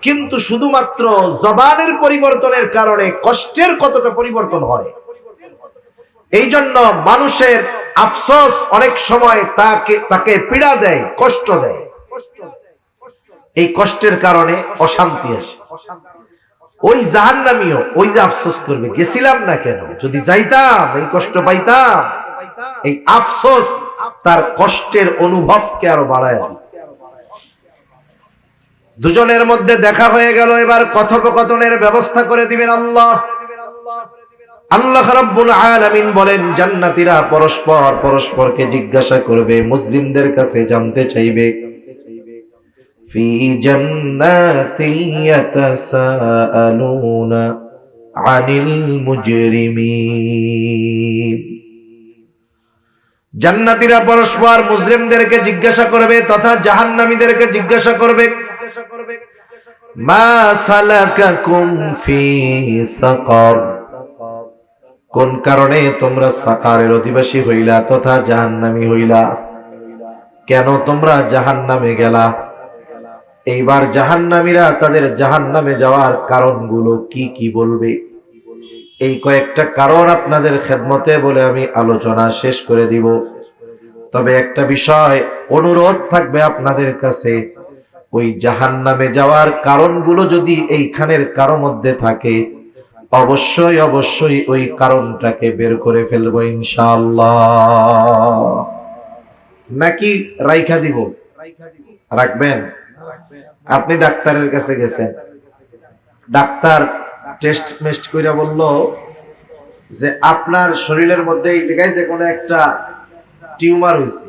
কিন্তু শুধুমাত্র জবানের পরিবর্তনের কারণে কষ্টের কতটা পরিবর্তন হয়। এই জন্য মানুষের আফসোস অনেক সময় তাকে পীড়া দেয়, কষ্ট দেয়। এই কষ্টের কারণে অশান্তি আসে। ওই জাহান্নামীও ওই যে আফসোস করবে, গেছিলাম না কেন, যদি যাইতাম এই কষ্ট পাইতাম। এই আফসোস তার কষ্টের অনুভবকে আরো বাড়ায়। দুজনের মধ্যে দেখা হয়ে গেল, এবার কথোপকথনের ব্যবস্থা করে দিবেন আল্লাহ। আল্লাহ রাব্বুল আলামিন বলেন, জান্নাতীরা পরস্পরকে জিজ্ঞাসা করবে, মুসলিমদের কাছে জানতে চাইবে, ফি জান্নাতি ইয়াতাসাআলুনা আনিল মুজরিমিন। জান্নাতীরা পরস্পর মুজরিমদেরকে জিজ্ঞাসা করবে তথা জাহান্নামীদেরকে জিজ্ঞাসা করবে, মা সালাকাকুম ফি সাকার, কোন কারণে তোমরা সাকারের অধিবাসী হইলা তথা জাহান্নামী হইলা, কেন তোমরা জাহান্নামে গেলা? এইবার জাহান্নামীরা তাদের জাহান্নামে যাওয়ার কারণগুলো কি কি বলবে। এই কয়েকটা কারণ আপনাদের খেদমতে বলে আমি আলোচনা শেষ করে দিব। তবে একটা বিষয় অনুরোধ থাকবে আপনাদের কাছে, ওই জাহান্নামে যাওয়ার কারণগুলো যদি এইখানের কারো মধ্যে থাকে অবশ্যই অবশ্যই ওই কারণটাকে বের করে ফেলবো ইনশাআল্লাহ। নাকি রাইখা দিব? রাখবেন? আপনি ডাক্তারের কাছে গেছেন, ডাক্তার টেস্ট মেস্ট কইরা বলল যে আপনার শরীরের মধ্যে এই জায়গায় যে কোনো একটা টিউমার হইছে,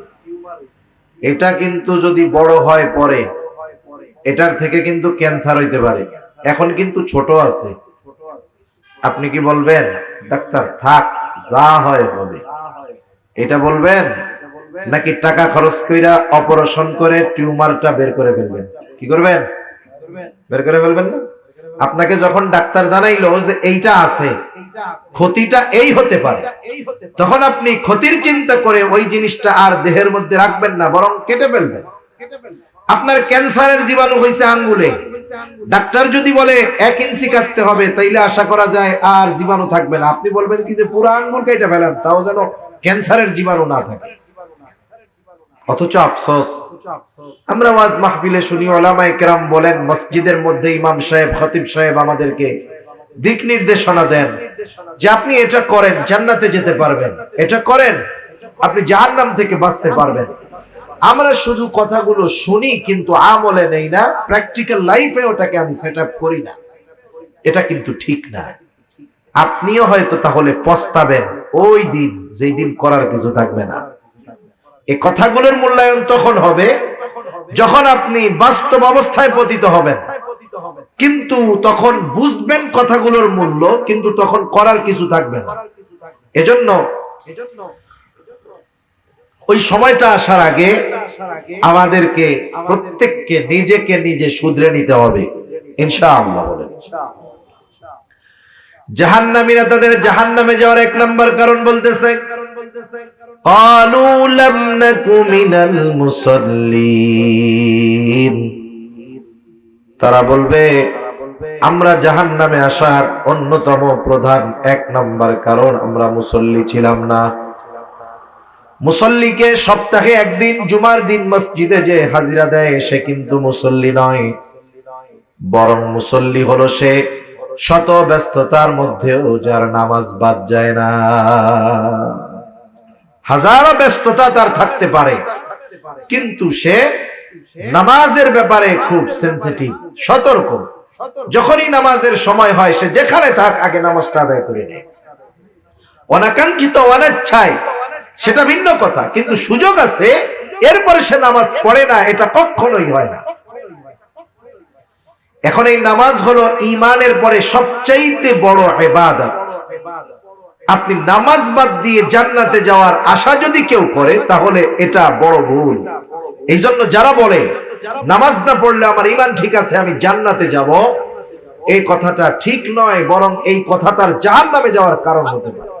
এটা কিন্তু যদি বড় হয় পরে এটার থেকে কিন্তু ক্যান্সার হইতে পারে, এখন কিন্তু ছোট আছে। আপনি কি বলবেন ডাক্তার থাক যা হয় হবে, এটা বলবেন? নাকি টাকা খরচ কইরা অপারেশন করে টিউমারটা বের করে ফেলবেন? কি করবেন? বের করে ফেলবেন না? আপনাকে যখন ডাক্তার জানাইলো যে এইটা আছে, ক্ষতিটা এই হতে পারে, তখন আপনি ক্ষতির চিন্তা করে ওই জিনিসটা আর দেহের মধ্যে রাখবেন না, বরং কেটে ফেলবেন। আপনার ক্যান্সারের জীবাণু হয়েছে আঙ্গুলে, ডাক্তার যদি বলে 1 ইঞ্চি কাটতে হবে, তাইলে আশা করা যায় আর জীবাণু থাকবে না। আপনি বলবেন কি যে পুরো আঙ্গুল কেটে ফেলেন, তাও যেন ক্যান্সারের জীবাণু না থাকে। অথচ আফসোস, আমরা ওয়াজ মাহফিলে শুনি উলামায়ে কেরাম বলেন, মসজিদের মধ্যে ইমাম সাহেব খতিব সাহেব আমাদেরকে দিক নির্দেশনা দেন যে আপনি এটা করেন জান্নাতে যেতে পারবেন, এটা করেন আপনি জাহান্নাম থেকে বাঁচতে পারবেন। আমরা শুধু কথাগুলো শুনি কিন্তু আমলে নেই না, প্র্যাকটিক্যাল লাইফে ওটাকে আমি সেটআপ করি না। এটা কিন্তু ঠিক না। আপনিও হয়তো তাহলে পস্তাবেন ওই দিন, যেই দিন করার কিছু থাকবে না। এই কথাগুলোর মূল্যায়ন তখন হবে যখন আপনি বাস্তব অবস্থায় পতিত হবেন, কিন্তু তখন বুঝবেন কথাগুলোর মূল্য, কিন্তু তখন করার কিছু থাকবে না। এজন্য ওই সময়টা আসার আগে আমাদেরকে প্রত্যেককে নিজেকে নিজে শুধরে নিতে হবে ইনশাআল্লাহ। বলেন জাহান্নামীরা তাদের জাহান্নামে যাওয়ার 1 নম্বর কারণ বলতেছে, ক্বালু লাম নাকু মিনাল মুসাল্লিন, তারা বলবে আমরা জাহান্নামে আসার অন্যতম প্রধান 1 নম্বর কারণ আমরা মুসল্লি ছিলাম না। মুসল্লিকে সপ্তাহে 1 দিন জুমার দিন মসজিদে যে হাজিরা দেয় সে কিন্তু মুসল্লি নয়, বরং মুসল্লি হলো সে শত ব্যস্ততার মধ্যেও যার নামাজ বাদ যায় না। হাজারো ব্যস্ততা তার থাকতে পারে, কিন্তু সে নামাজের ব্যাপারে খুব সেনসিটিভ, সতর্ক। যখনই নামাজের সময় হয় সে যেখানে থাক আগে নামাজটা আদায় করে নেয়। অনাকাঙ্ক্ষিত অনিচ্ছায় সেটা ভিন্ন কথা, কিন্তু সুযোগ আছে এরপরে সে নামাজ পড়ে না, এটা কখনোই হয় না। এখন এই নামাজ হলো ঈমানের পরে সবচাইতে বড় ইবাদত। আপনি নামাজ বাদ দিয়ে জান্নাতে যাওয়ার আশা যদি কেউ করে তাহলে এটা বড় ভুল। এই জন্য যারা বলে নামাজ না পড়লে আমার ঈমান ঠিক আছে আমি জান্নাতে যাব, এই কথাটা ঠিক নয়, বরং এই কথা তার জাহান্নামে যাওয়ার কারণ হতে পারে।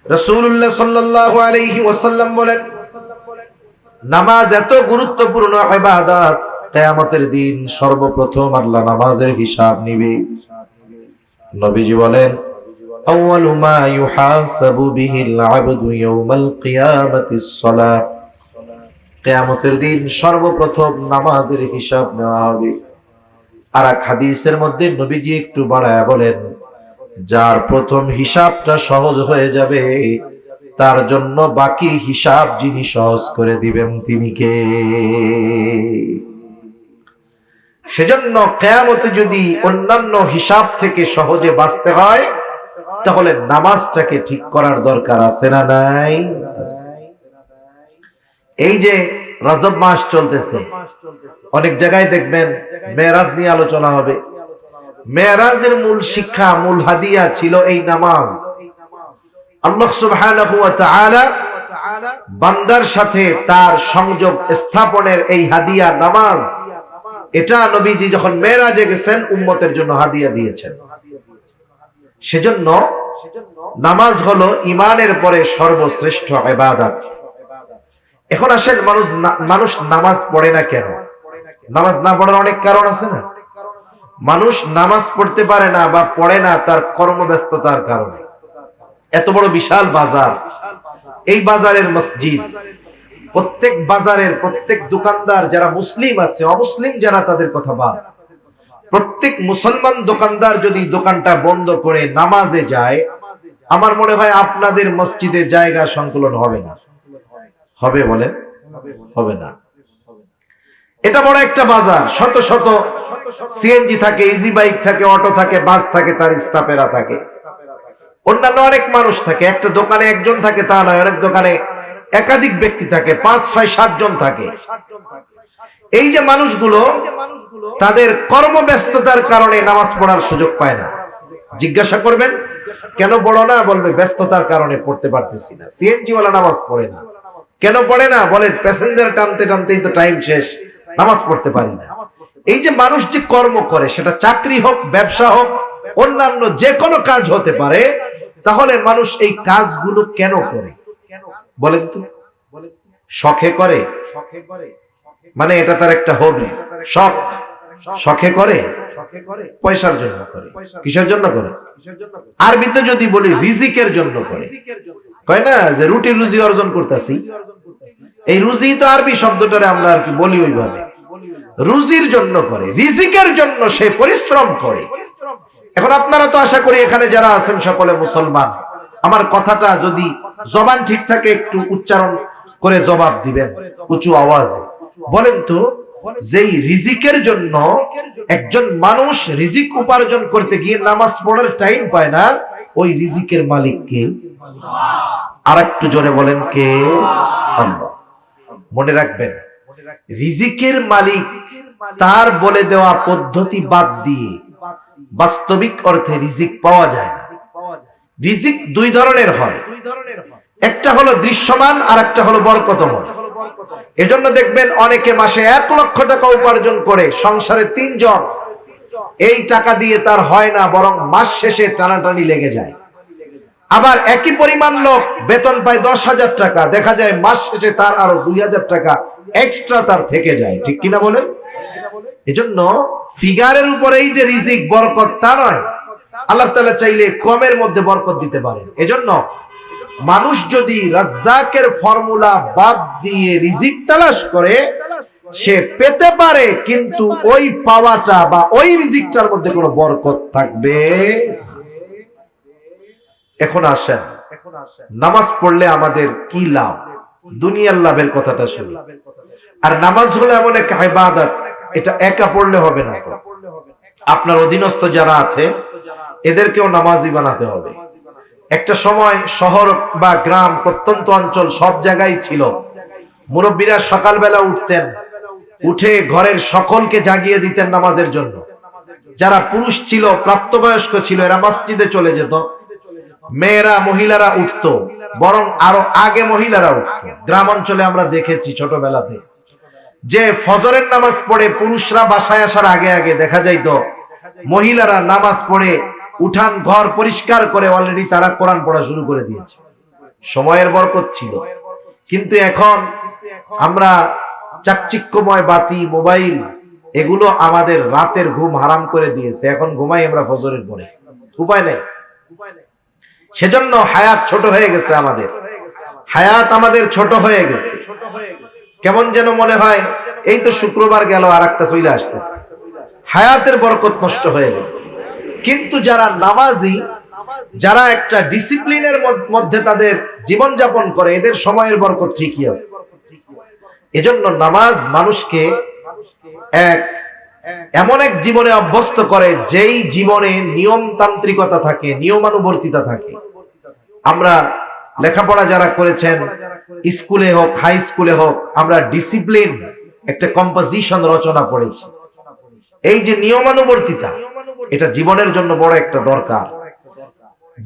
রাসূলুল্লাহ সাল্লাল্লাহু আলাইহি ওয়াসাল্লাম বলেন, নামাজ এত গুরুত্বপূর্ণ ইবাদত, কিয়ামতের দিন সর্বপ্রথম আল্লাহ নামাজের হিসাব নিবে। নবীজি বলেন, আউয়ালু মা ইউহাসাবু বিহিল আবদু ইয়াউমাল কিয়ামাতিস সালাহ, কিয়ামতের দিন সর্বপ্রথম নামাজের হিসাব নেওয়া হবে। আর এক হাদিসের মধ্যে নবীজি একটু বাড়ায়া বলেন, যার প্রথম হিসাবটা সহজ হয়ে যাবে তার জন্য বাকি হিসাব যিনি সহজ করে দিবেন তিনি কে? সেজন্য কিয়ামতে যদি অন্যান্য হিসাব থেকে সহজে বাঁচতে হয় তাহলে নামাজটাকে ঠিক করার দরকার আছে না নাই? এই যে রজব মাস চলতেছে, অনেক জায়গায় দেখবেন মেরাজ নিয়ে আলোচনা হবে। মেরাজের মূল শিক্ষা, মূল হাদিয়া ছিল এই নামাজ। আল্লাহ সুবহানাহু ওয়া তাআলা বান্দার সাথে তার সংযোগ স্থাপনের এই হাদিয়া নামাজ, এটা নবীজি যখন মেরাজে গেছেন উম্মতের জন্য হাদিয়া দিয়েছেন। সেজন্য নামাজ হলো ঈমানের পরে সর্বশ্রেষ্ঠ ইবাদত। এখন আসেন, মানুষ নামাজ পড়ে না কেন? নামাজ না পড়ার অনেক কারণ আছে না? মানুষ নামাজ পড়তে পারে না বা পড়ে না তার কর্মব্যস্ততার কারণে। এত বড় বিশাল বাজার, এই বাজারের মসজিদ, প্রত্যেক বাজারের প্রত্যেক দোকানদার যারা মুসলিম আছে, অমুসলিম যারা তাদের কথা বাদ, প্রত্যেক মুসলমান দোকানদার যদি দোকানটা বন্ধ করে নামাজে যায়, আমার মনে হয় আপনাদের মসজিদে জায়গা সংকুলন হবে না। হবে বলেন? হবে না। এটা বড় একটা বাজার, শত শত সিএনজি থাকে, ইজি বাইক থাকে, অটো থাকে, বাস থাকে, তার স্টাফেরা থাকে, অন্যান্য অনেক মানুষ থাকে। একটা দোকানে একজন থাকে তা নয়, অনেক দোকানে একাধিক ব্যক্তি থাকে, 5, 6, 7 জন থাকে। এই যে মানুষগুলো তাদের কর্মব্যস্ততার কারণে নামাজ পড়ার সুযোগ পায় না। জিজ্ঞাসা করবেন কেন পড়ো না? বলবে ব্যস্ততার কারণে পড়তে পারতেছি না। সিএনজি ওয়ালা নামাজ পড়ে না, কেন পড়ে না? বলেন প্যাসেঞ্জার টানতে টানতেই তো টাইম শেষ, নামাজ পড়তে পারি না। এই যে মানুষ যে কর্ম করে, সেটা চাকরি হোক, ব্যবসা হোক, অন্যান্য যে কোনো কাজ হতে পারে, তাহলে মানুষ এই কাজগুলো কেন করে বলেন তো? শখে করে, মানে এটা তার একটা হবি, শখ। শখে করে, পয়সার জন্য করে। কিসের জন্য করে? আরবিতে যদি বলি রিজিকের জন্য করে। কয় না যে রুটি রুজি অর্জন করতেছি, এই রুজি তো আরবি শব্দটারে আমরা আর কি বলি ওইভাবে। রুজির জন্য করে, রিজিকের জন্য সে পরিশ্রম করে। এখন আপনারা তো আশা করি এখানে যারা আছেন সকলে মুসলমান। আমার কথাটা যদি জবান ঠিক থাকে একটু উচ্চারণ করে জবাব দিবেন উঁচু আওয়াজে। বলেন তো, যেই রিজিকের জন্য একজন মানুষ রিজিক উপার্জন করতে গিয়ে নামাজ পড়ার টাইম পায় না, ওই রিজিকের মালিক কে? আর একটু জোরে বলেন কে? আল্লাহ। মনে রাখবেন, রিজিকের মালিক তার বলে দেওয়া পদ্ধতি বাদ দিয়ে বাস্তবিক অর্থে রিজিক পাওয়া যায় না। রিজিক দুই ধরনের হয়, একটা হলো দৃশ্যমান আর একটা হলো বরকতময়। এজন্য দেখবেন অনেকে মাসে 1 লক্ষ টাকা উপার্জন করে, সংসারে 3 জন, এই টাকা দিয়ে তার হয় না, বরং মাস শেষে টানাটানি লেগে যায়। আবার একই পরিমাণ লোক বেতন পায় 10,000 টাকা, দেখা যায় মাস শেষে তার আরো 2,000 টাকা এক্সট্রা তার থেকে যায়। ঠিক কিনা বলেন? এজন্য ফিগারের উপরেই যে রিজিক বরকত তা নয়, আল্লাহ তাআলা চাইলে কমের মধ্যে বরকত দিতে পারেন। এজন্য মানুষ যদি রাজ্জাকের ফর্মুলা বাদ দিয়ে রিজিক তালাশ করে, সে পেতে পারে, কিন্তু ওই পাওয়াটা বা ওই রিজিকটার মধ্যে কোনো বরকত থাকবে। এখন আসেন, নামাজ পড়লে আমাদের কি লাভ? দুনিয়ার লাভের কথাটা শুনি। আর নামাজ হলো এমন এক ইবাদত, এটা একা পড়লে হবে না। আপনার অধীনস্থ যারা আছে এদেরকেও নামাজি বানাতে হবে। একটা সময় শহর বা গ্রাম, প্রত্যন্ত অঞ্চল সব জায়গায় ছিল, মুরব্বীরা সকালবেলা উঠতেন, উঠে ঘরের সকলকে জাগিয়ে দিতেন নামাজের জন্য। যারা পুরুষ ছিল, প্রাপ্তবয়স্ক ছিল, এরা মসজিদে চলে যেত। মেয়েরা, মহিলারা উঠতো, বরং আরো আগে মহিলারা উঠতো। গ্রাম অঞ্চলে আমরা দেখেছি ছোটবেলাতে যে ফজরের নামাজ পড়ে পুরুষরা বাসায় আসার আগে আগে দেখা যাইতো মহিলারা নামাজ পড়ে উঠান ঘর পরিষ্কার করে অলরেডি তারা কোরআন পড়া শুরু করে দিয়েছে। সময়ের বরকত ছিল। কিন্তু এখন আমরা চাকচিক্যময় বাতি, মোবাইল, এগুলো আমাদের রাতের ঘুম হারাম করে দিয়েছে। এখন ঘুমাই আমরা ফজরের পরে, উপায় নেই। সেজন্য হায়াত ছোট হয়ে গেছে, আমাদের হায়াত আমাদের ছোট হয়ে গেছে। কেমন যেন মনে হয় এই তো শুক্রবার গেল, আর একটা চলে আসতেছে। হায়াতের বরকত নষ্ট হয়ে গেছে। কিন্তু যারা নামাজি, যারা একটা ডিসিপ্লিনের মধ্যে তাদের জীবন যাপন করে, এদের সময়ের বরকত ঠিকই আছে। এজন্য নামাজ মানুষকে এমন এক জীবনে অভ্যস্ত করে যেই জীবনে নিয়মতান্ত্রিকতা থাকে, নিয়মানুবর্তিতা থাকে। আমরা লেখাপড়া যারা করেছেন, স্কুলে হোক হাই স্কুলে হোক, আমরা ডিসিপ্লিন একটা কম্পোজিশন রচনা পড়েছি। এই যে নিয়মানুবর্তিতা, এটা জীবনের জন্য বড় একটা দরকার।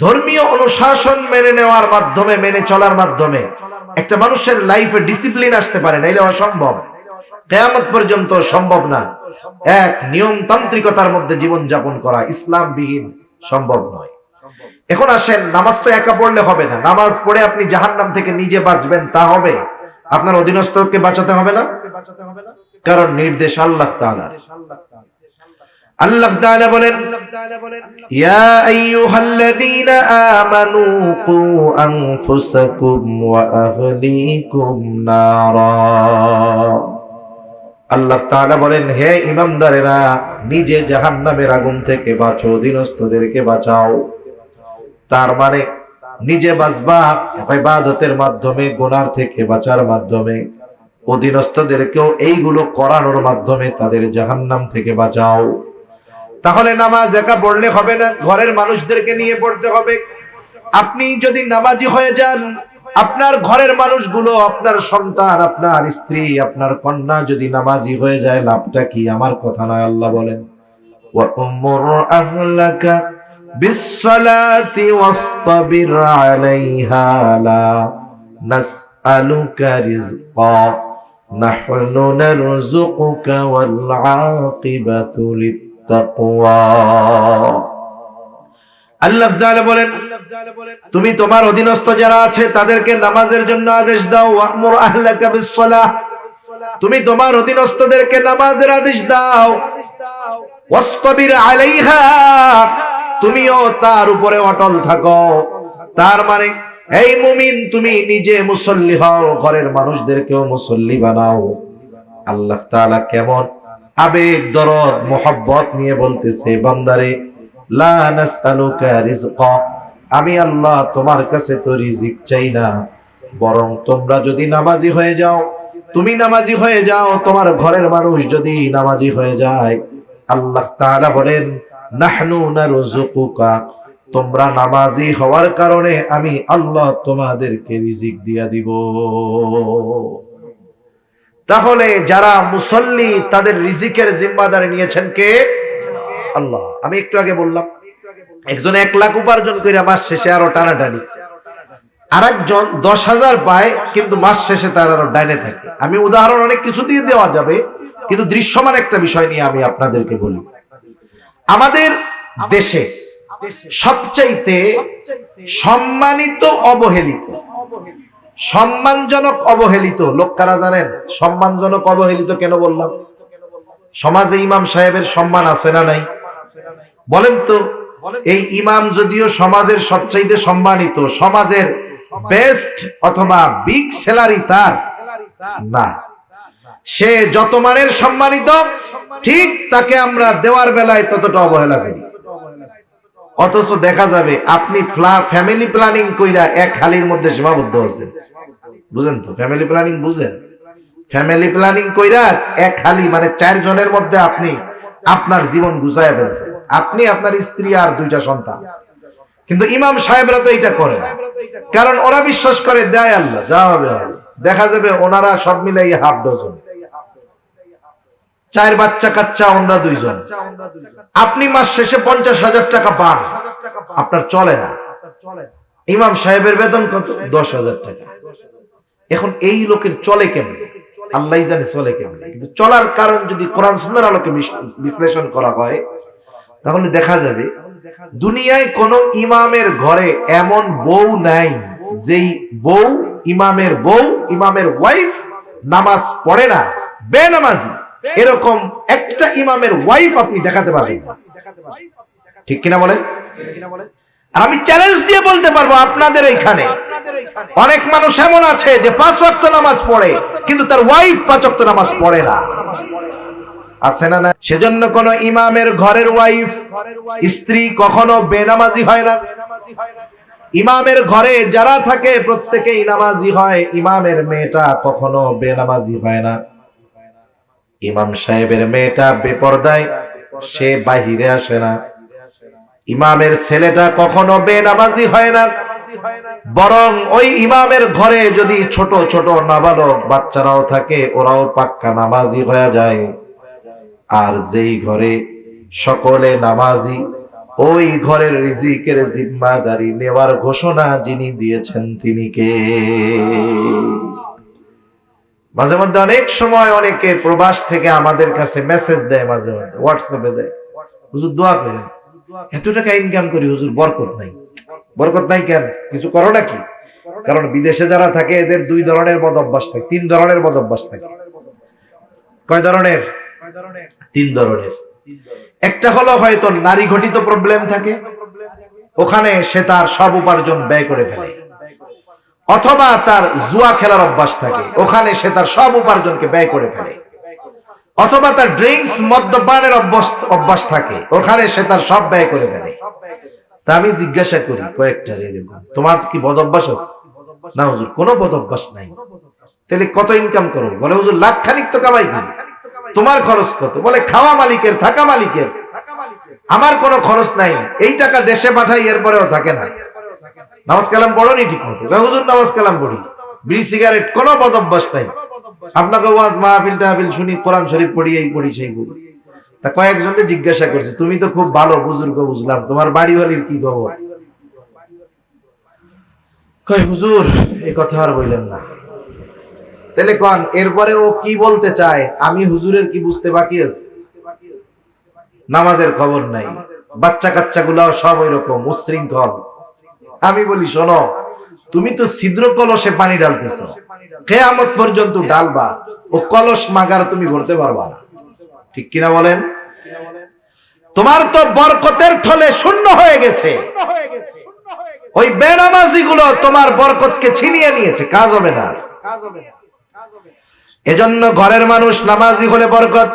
ধর্মীয় অনুশাসন মেনে নেওয়ার মাধ্যমে, মেনে চলার মাধ্যমে একটা মানুষের লাইফে ডিসিপ্লিন আসতে পারে, নাইলে অসম্ভব, কিয়ামত পর্যন্ত সম্ভব না। এক নিয়মতান্ত্রিকতার মধ্যে জীবন যাপন করা ইসলাম বিহীন সম্ভব নয়। এখন আসেন, নামাজ তো একা পড়লে হবে না। নামাজ পড়ে আপনি জাহান্নাম থেকে নিজে বাঁচবেন তা হবে? আপনার অধীনস্থকে বাঁচাতে হবে না? কারণ নির্দেশ আল্লাহ তাআলার। আল্লাহ তাআলা বলেন, ইয়া আইয়ুহাল্লাযীনা আমানু কু আনফুসাকুম ওয়া আহলিকুম নারা। আল্লাহ তাআলা বলেন, হে ঈমানদারেরা, নিজে জাহান্নামের আগুন থেকে বাঁচো, অধীনস্থদেরকে বাঁচাও। তার মানে নিজে বাঁচবা ইবাদতের মাধ্যমে, গুনার থেকে বাঁচার মাধ্যমে, অধীনস্থদেরকেও এইগুলো করানোর মাধ্যমে তাদের জাহান্নাম থেকে বাঁচাও। তাহলে নামাজ একা পড়লে হবে না, ঘরের মানুষদেরকে নিয়ে পড়তে হবে। আপনি যদি নামাজি হয়ে যান, আপনার ঘরের মানুষগুলো, আপনার সন্তান, আপনার স্ত্রী, আপনার কন্যা যদি নামাজি হয়ে যায়, লাভটা কি? আমার কথা নয়, আল্লাহ বলেন, ওয়া উমুর আহলাকা বিসসালাতি ওয়াসতাবির আলাইহা লা নাসআলুকা রিজকা নাহনু নারযুকুকা ওয়াল আকিবাতু লিত্তাকওয়া। আল্লাহ তাআলা বলেন, তুমি তোমার অধীনস্থ যারা আছে তাদেরকে নামাজের জন্য আদেশ দাও। ওয়া'মুর আহলাকা বিস-সালাহ, তুমি তোমার অধীনস্থদেরকে নামাজের আদেশ দাও। ওয়াসতাবির আলাইহা, তুমিও তার উপরে অটল থাকো। তার মানে এই মুমিন, তুমি নিজে মুসল্লি হও, ঘরের মানুষদেরকেও মুসল্লি বানাও। আল্লাহ তাআলা কেমন আবেগ, দরদ, মোহাব্বত নিয়ে বলতেছে, বান্দারে, লা নাসআলুকা রিজকা, আমি আল্লাহ তোমার কাছে তো রিজিক চাই না, বরং তোমরা যদি নামাজি হয়ে যাও, তুমি নামাজি হয়ে যাও, তোমার ঘরের মানুষ যদি নামাজি হয়ে যায়, আল্লাহ তাআলা বলেন, নাহনু নারযুকুকা, তোমরা নামাজি হওয়ার কারণে আমি আল্লাহ তোমাদেরকে রিজিক দিয়া দিব। তাহলে যারা মুসল্লি, তাদের রিজিকের জিম্মাদারি নিয়েছেন কে? আল্লাহ। আমি একটু আগে বললাম, একজন 1 লাখ উপার্জন করে মাস শেষে আরো টানাটানি, আরেকজন 10,000 পায় কিন্তু মাস শেষে তার আরো ডাইনে থাকে। আমি উদাহরণ অনেক কিছু দিয়ে দেওয়া যাবে, কিন্তু দৃশ্যমান একটা বিষয় নিয়ে আমি আপনাদেরকে বলি। আমাদের দেশে সবচাইতে সম্মানিত অবহেলিত, সম্মানজনক অবহেলিত লোক কারা জানেন? সম্মানজনক অবহেলিত কেন বললাম? সমাজে ইমাম সাহেবের সম্মান আছে না নাই? বলেন তো, এই ইমাম যদিও সমাজের সবচাইতে সম্মানিত, সমাজের বেস্ট অথবা বিগ স্যালারি তার না, সে যত মানের সম্মানিত, ঠিক তাকে আমরা দেওয়ার বেলায় ততটা অবহেলা করি। অথচ দেখা যাবে আপনি ফ্যামিলি প্ল্যানিং কইরা এক হালির মধ্যে সীমাবদ্ধ হচ্ছেন। বুঝেন তো? ফ্যামিলি প্ল্যানিং বুঝেন? ফ্যামিলি প্ল্যানিং কইরা এক হালি মানে 4 জনের মধ্যে আপনি আপনার জীবন গুছায় ফেলছেন, আপনি, আপনার স্ত্রী আর 2টা সন্তান। কিন্তু ইমাম সাহেবরা তো এটা করে না, কারণ ওরা বিশ্বাস করে দেয় আল্লাহ, যা হবে হবে। দেখা যাবে ওনারা সব মিলাই হাফ ডজন, 4 বাচ্চা কাচ্চা, ওনারা 2 জন। আপনি মাস শেষে 50,000 টাকা পান, আপনার চলে না। ইমাম সাহেবের বেতন কত? 10,000 টাকা। এখন এই লোকের চলে কেমন? আল্লাহই জানে চলে কেমন। কিন্তু চলার কারণ যদি কোরআন সুন্নাহর আলোকে বিশ্লেষণ করা হয়, তাহলে দেখা যাবে দুনিয়ায় কোন ইমামের ঘরে এমন বউ নাই যেই বউ, ইমামের বউ, ইমামের ওয়াইফ নামাজ পড়ে না, বেনামাজি, এরকম একটা ইমামের ওয়াইফ আপনি দেখাতে পারবেন না। ঠিক কিনা বলেন? আর আমি চ্যালেঞ্জ দিয়ে বলতে পারবো, আপনাদের এইখানে অনেক মানুষ এমন আছে যে 5 ওয়াক্ত নামাজ পড়ে, কিন্তু তার ওয়াইফ 5 ওয়াক্ত নামাজ পড়ে না। আছে না? না। সেজন্য কোন ইমামের ঘরের ওয়াইফ, স্ত্রী কখনো বেনামাজি হয় না। ইমামের ঘরে যারা থাকে প্রত্যেকেই নামাজি হয়, ইমামের মেয়েটা কখনো বেনামাজি হয় না। ইমাম সাহেবের মেয়েটা বেপরদায়, সে বাহিরে আসে না। ইমামের ছেলেটা কখনো বেনামাজি হয় না। বরং ওই ইমামের ঘরে যদি ছোট ছোট নাবালক বাচ্চারাও থাকে, ওরাও পাক্কা নামাজি হয়ে যায়। আর যেই ঘরে সকলে নামাজি, ওই ঘরের রিজিকের জিম্মাদারি নেওয়ার ঘোষণা যিনি দিয়েছেন তিনি কে? মাঝে মধ্যে অনেক সময় অনেকে প্রবাস থেকে আমাদের কাছে মেসেজ দেয়, মাঝে মাঝে হোয়াটসঅ্যাপে দেয়, হুজুর দোয়া করেন, এত টাকা ইনকাম করি হুজুর, বরকত নাই। বরকত নাই কেন? কিছু করো নাকি? কারণ বিদেশে যারা থাকে এদের দুই ধরনের বদ অভ্যাস থাকে, তিন ধরনের বদ অভ্যাস থাকে। কয় ধরনের? তিন ধরনের। একটা হলো হয়তো নারী ঘটিত প্রবলেম থাকে, ওখানে সে তার সব উপার্জন ব্যয় করে ফেলে। অথবা তার জুয়া খেলার অভ্যাস থাকে, ওখানে সে তার সব উপার্জনকে ব্যয় করে ফেলে। অথবা তার ড্রিঙ্কস মদ্যপানের অভ্যাস থাকে, ওখানে সে তার সব ব্যয় করে ফেলে। তা আমি জিজ্ঞাসা করি কয়েকটা, তোমার কি বদ অভ্যাস আছে? না হুজুর, কোনো বদ অভ্যাস নাই। তাহলে কত ইনকাম করো? বলে হুজুর লাখ খানিক তো কামাই করি। তোমার খরচ কত? বলে খাওয়া মালিকের, থাকা মালিকের, আমার কোনো খরচ নাই। এই টাকা দেশে পাঠাই, এরপরেও থাকে না। নামাজ কালাম পড়নি ঠিক মতো? হুজুর নামাজ কালাম পড়ি, বিড়ি সিগারেট, কোনো বদ অভ্যাস নাই। আপনাকে ওয়াজ মাহফিল টাহফিল শুনি, কোরআন শরীফ পড়ি, এই পড়ি সেই পড়ি। তা কয়েকজনকে জিজ্ঞাসা করছে, তুমি তো খুব ভালো বুজুর্গ, বুঝলাম, তোমার বাড়ি বাড়ির কি খবর? কয় হুজুর এই কথা আর বললেন না। তাহলে কোন এরপরে ও কি বলতে চায়? আমি হুজুরের কি বুঝতে বাকি আছে? নামাজের খবর নাই, বাচ্চা কাচ্চা গুলাও সব ওই রকম উশৃঙ্খল। আমি বলি শোনো, তুমি তো ছিদ্র কলসে পানি ঢালতেছ, কিয়ামত পর্যন্ত ঢালবা, ও কলস মাগার তুমি ভরতে পারবা না। ঠিক কিনা বলেন? তোমার তো বরকতের থলে শূন্য হয়ে গেছে, ওই বেনামাজি গুলো তোমার বরকতকে ছিনিয়ে নিয়েছে, কাজ হবে না। এজন্য ঘরের মানুষ নামাজি হলে বরকত।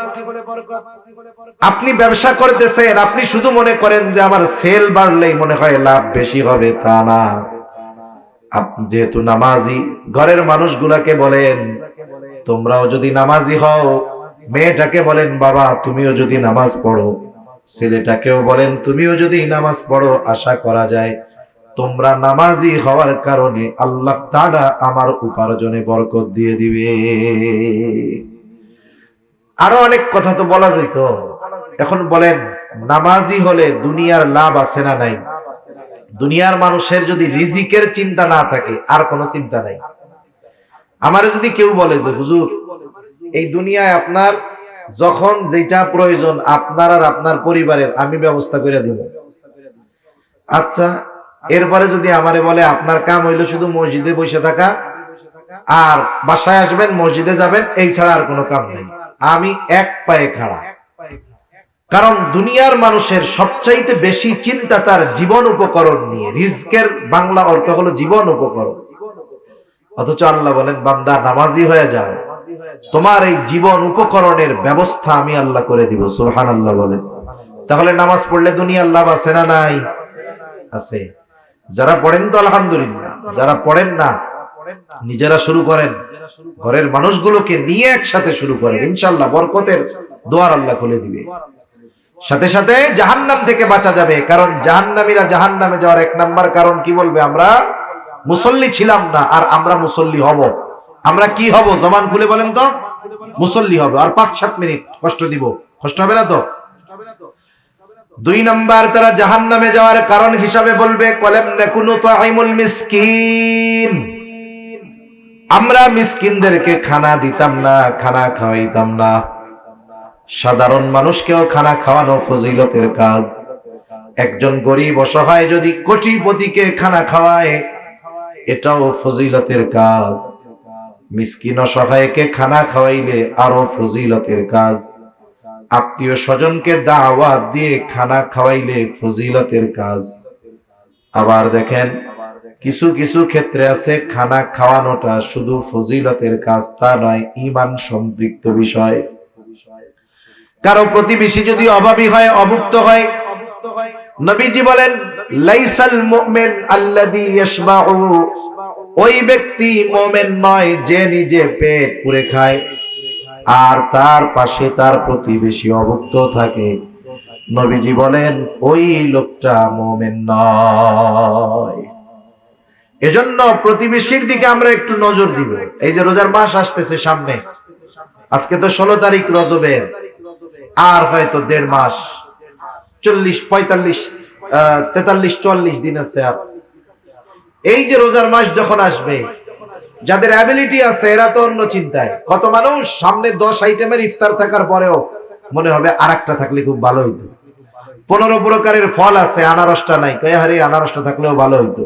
আপনি ব্যবসা করতেছেন, আপনি শুধু মনে করেন যে আমার সেল বাড়লেই মনে হয় লাভ বেশি হবে, তা না। আপনি যেহেতু নামাজি, ঘরের মানুষগুলাকে বলেন তোমরাও যদি নামাজি হও, মেয়েটাকে বলেন বাবা তুমিও যদি নামাজ পড়ো, ছেলেটাকেও বলেন তুমিও যদি নামাজ পড়ো, আশা করা যায় তোমরা নামাজি হওয়ার কারণে আল্লাহ তাআলা আমার উপার্জনে বরকত দিয়ে দিবে। আরো অনেক কথা তো বলা যেত। এখন বলেন নামাজি হলে দুনিয়ার লাভ আছে না নাই? দুনিয়ার মানুষের যদি রিজিকের চিন্তা না থাকে, আর কোনো চিন্তা নাই। আমার যদি কেউ বলে যে হুজুর এই দুনিয়ায় আপনার যখন যেটা প্রয়োজন আপনার আর আপনার পরিবারের আমি ব্যবস্থা করে দিব, আচ্ছা, এরপরে যদি আমারে বলে আপনার কাম হইলো শুধু মসজিদে বসে থাকা আর বাসায় আসবেন মসজিদে যাবেন, এই ছাড়া আর কোনো কাম নেই, আমি এক পায়ে খাড়া। কারণ দুনিয়ার মানুষের সবচাইতে বেশি চিন্তা তার জীবন উপকরণ নিয়ে। রিজকের বাংলা অর্থ হলো জীবন উপকরণ। অথচ আল্লাহ বলেন বান্দা নামাজি হয়ে যাও, তোমার এই জীবন উপকরণের ব্যবস্থা আমি আল্লাহ করে দিব। সুবহানাল্লাহ বলেন। তাহলে নামাজ পড়লে দুনিয়ার লাভ আছে না নাই? আছে। যারা পড়েন তো আলহামদুলিল্লাহ, যারা পড়েন না নিজেরা শুরু করেন, ঘরের মানুষগুলোকে নিয়ে একসাথে শুরু করেন, ইনশাআল্লাহ বরকতের দুয়ার আল্লাহ খুলে দিবে। সাথে সাথে জাহান্নাম থেকে বাঁচা যাবে। কারণ জাহান্নামীরা জাহান্নামে যাওয়ার এক নাম্বার কারণ কি বলবে? আমরা মুসল্লি ছিলাম না, আর আমরা মুসল্লি হব। আমরা কি হব? জবান খুলে বলেন তো। মুসল্লি হব। আর 5-7 মিনিট কষ্ট দিব, কষ্ট হবে না তো? 2 নাম্বার তারা জাহান্নামে যাওয়ার কারণ হিসাবে বলবে কলাম নাকুনু তুআইমুল মিসকিন, আমরা মিসকিনদেরকে খানা দিতাম না, খানা খাওয়াইতাম না। সাধারণ মানুষকেও খানা খাওয়ানো ফজিলতের কাজ। একজন গরিব অসহায় যদি কোটিপতিকে খানা খাওয়ায়, এটাও ফজিলতের কাজ। মিসকিন অসহায়কে খানা খাওয়াইলে আরো ফজিলতের কাজ। আত্মীয় স্বজনকে দাওয়াত দিয়ে খানা খাওয়াইলে ফজিলতের কাজ। আবার দেখেন কিছু কিছু ক্ষেত্রে আছে খানা খাওয়ানোটা শুধু ফজিলতের কাজ তা নয়, ঈমান সম্পৃক্ত বিষয়। কারো প্রতিবেশী যদি অভাবী হয়, অভুক্ত হয়, নবীজি বলেন লাইসাল মুমিন আল্লাযী ইয়াশবাউ, ওই ব্যক্তি মুমিন নয় যে নিজে পেট পুরে খায় আর তার পাশে তার প্রতিবেশী অভুক্ত থাকে। নবীজি বলেন ওই লোকটা মুমিন নয়। এজন্য প্রতিবেশীর দিকে আমরা একটু নজর দিব। এই যে রোজার মাস আসতেছে সামনে, আজকে তো 16 তারিখ রজবের, আর হয়তো 1.5 মাস, 40, 45, 43, 44 দিন আছে। আর এই যে রোজার মাস যখন আসবে, যাদের অ্যাবিলিটি আছে এরা তো অন্য চিন্তায়। কত মানুষ সামনে 10 আইটেমের ইফতার থাকার পরেও মনে হবে আরেকটা থাকলে খুব ভালো হইতো। 15 প্রকারের ফল আছে, আনারসটা নাই, কয় আরে আনারসটা থাকলেও ভালো হইতো।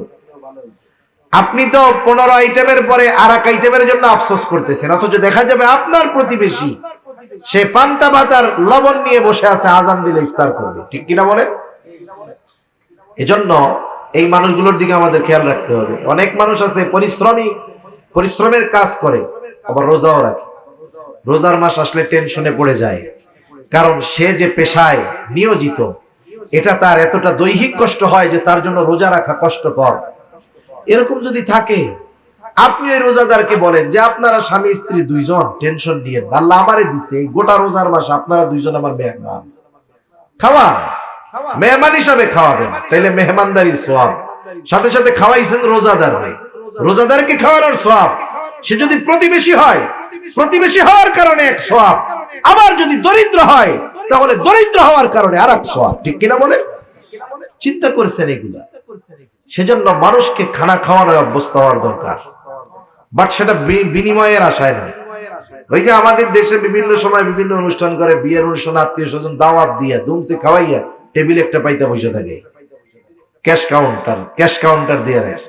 আপনি তো 15 আইটেমের পরে আর এক আইটেমের জন্য আফসোস করতেছেন, অথচ দেখা যাবে আপনার প্রতিবেশী সে পান্তা ভাত আর লবণ নিয়ে বসে আছে, আজান দিলে ইফতার করবে। ঠিক কিনা বলেন? এজন্য এই মানুষগুলোর দিকে আমাদের খেয়াল রাখতে হবে। অনেক মানুষ আছে পরিশ্রমের কাজ করে, আবার রোজাও রাখে। রোজার মাস আসলে টেনশনে পড়ে যায়, কারণ সে যে পেশায় নিয়োজিত, এটা তার এতটা দৈহিক কষ্ট হয় যে তার জন্য রোজা রাখা কষ্টকর। এরকম যদি থাকে, আপনি ওই রোজাদারকে বলেন যে আপনারা স্বামী স্ত্রী দুইজন টেনশন নিয়ে, আল্লাহ আমারে দিছে এই গোটা রোজার মাস, আপনারা দুইজন আমার মেহমান, খাওয়ান, মেহমান হিসাবে খাওয়াবেন, তাইলে মেহমানদারির সওয়াব। সাথে সাথে খাওয়াইছেন রোজাদার, রোজাদারকে খাওয়ানোর সওয়াব। সে যদি প্রতিবেশী হয়, প্রতিবেশী হওয়ার কারণে এক সওয়াব, আবার যদি দরিদ্র হয় তাহলে দরিদ্র হওয়ার কারণে আর এক সওয়াব। ঠিক কিনা বলে? চিন্তা করছেন এগুলা? সেজন্য মানুষকে খানা খাওয়ানোর অভ্যস্ত হওয়ার দরকার, বাট সেটা বিনিময়ের আশায় না। ওই যে আমাদের দেশে বিভিন্ন সময় বিভিন্ন অনুষ্ঠান করে, বিয়ের অনুষ্ঠান, আত্মীয় স্বজন দাওয়াত দিয়া দুমসে খাওয়াইয়া টেবিল একটা পাইতে বসে থাকে, ক্যাশ কাউন্টার দিয়ে রাখে।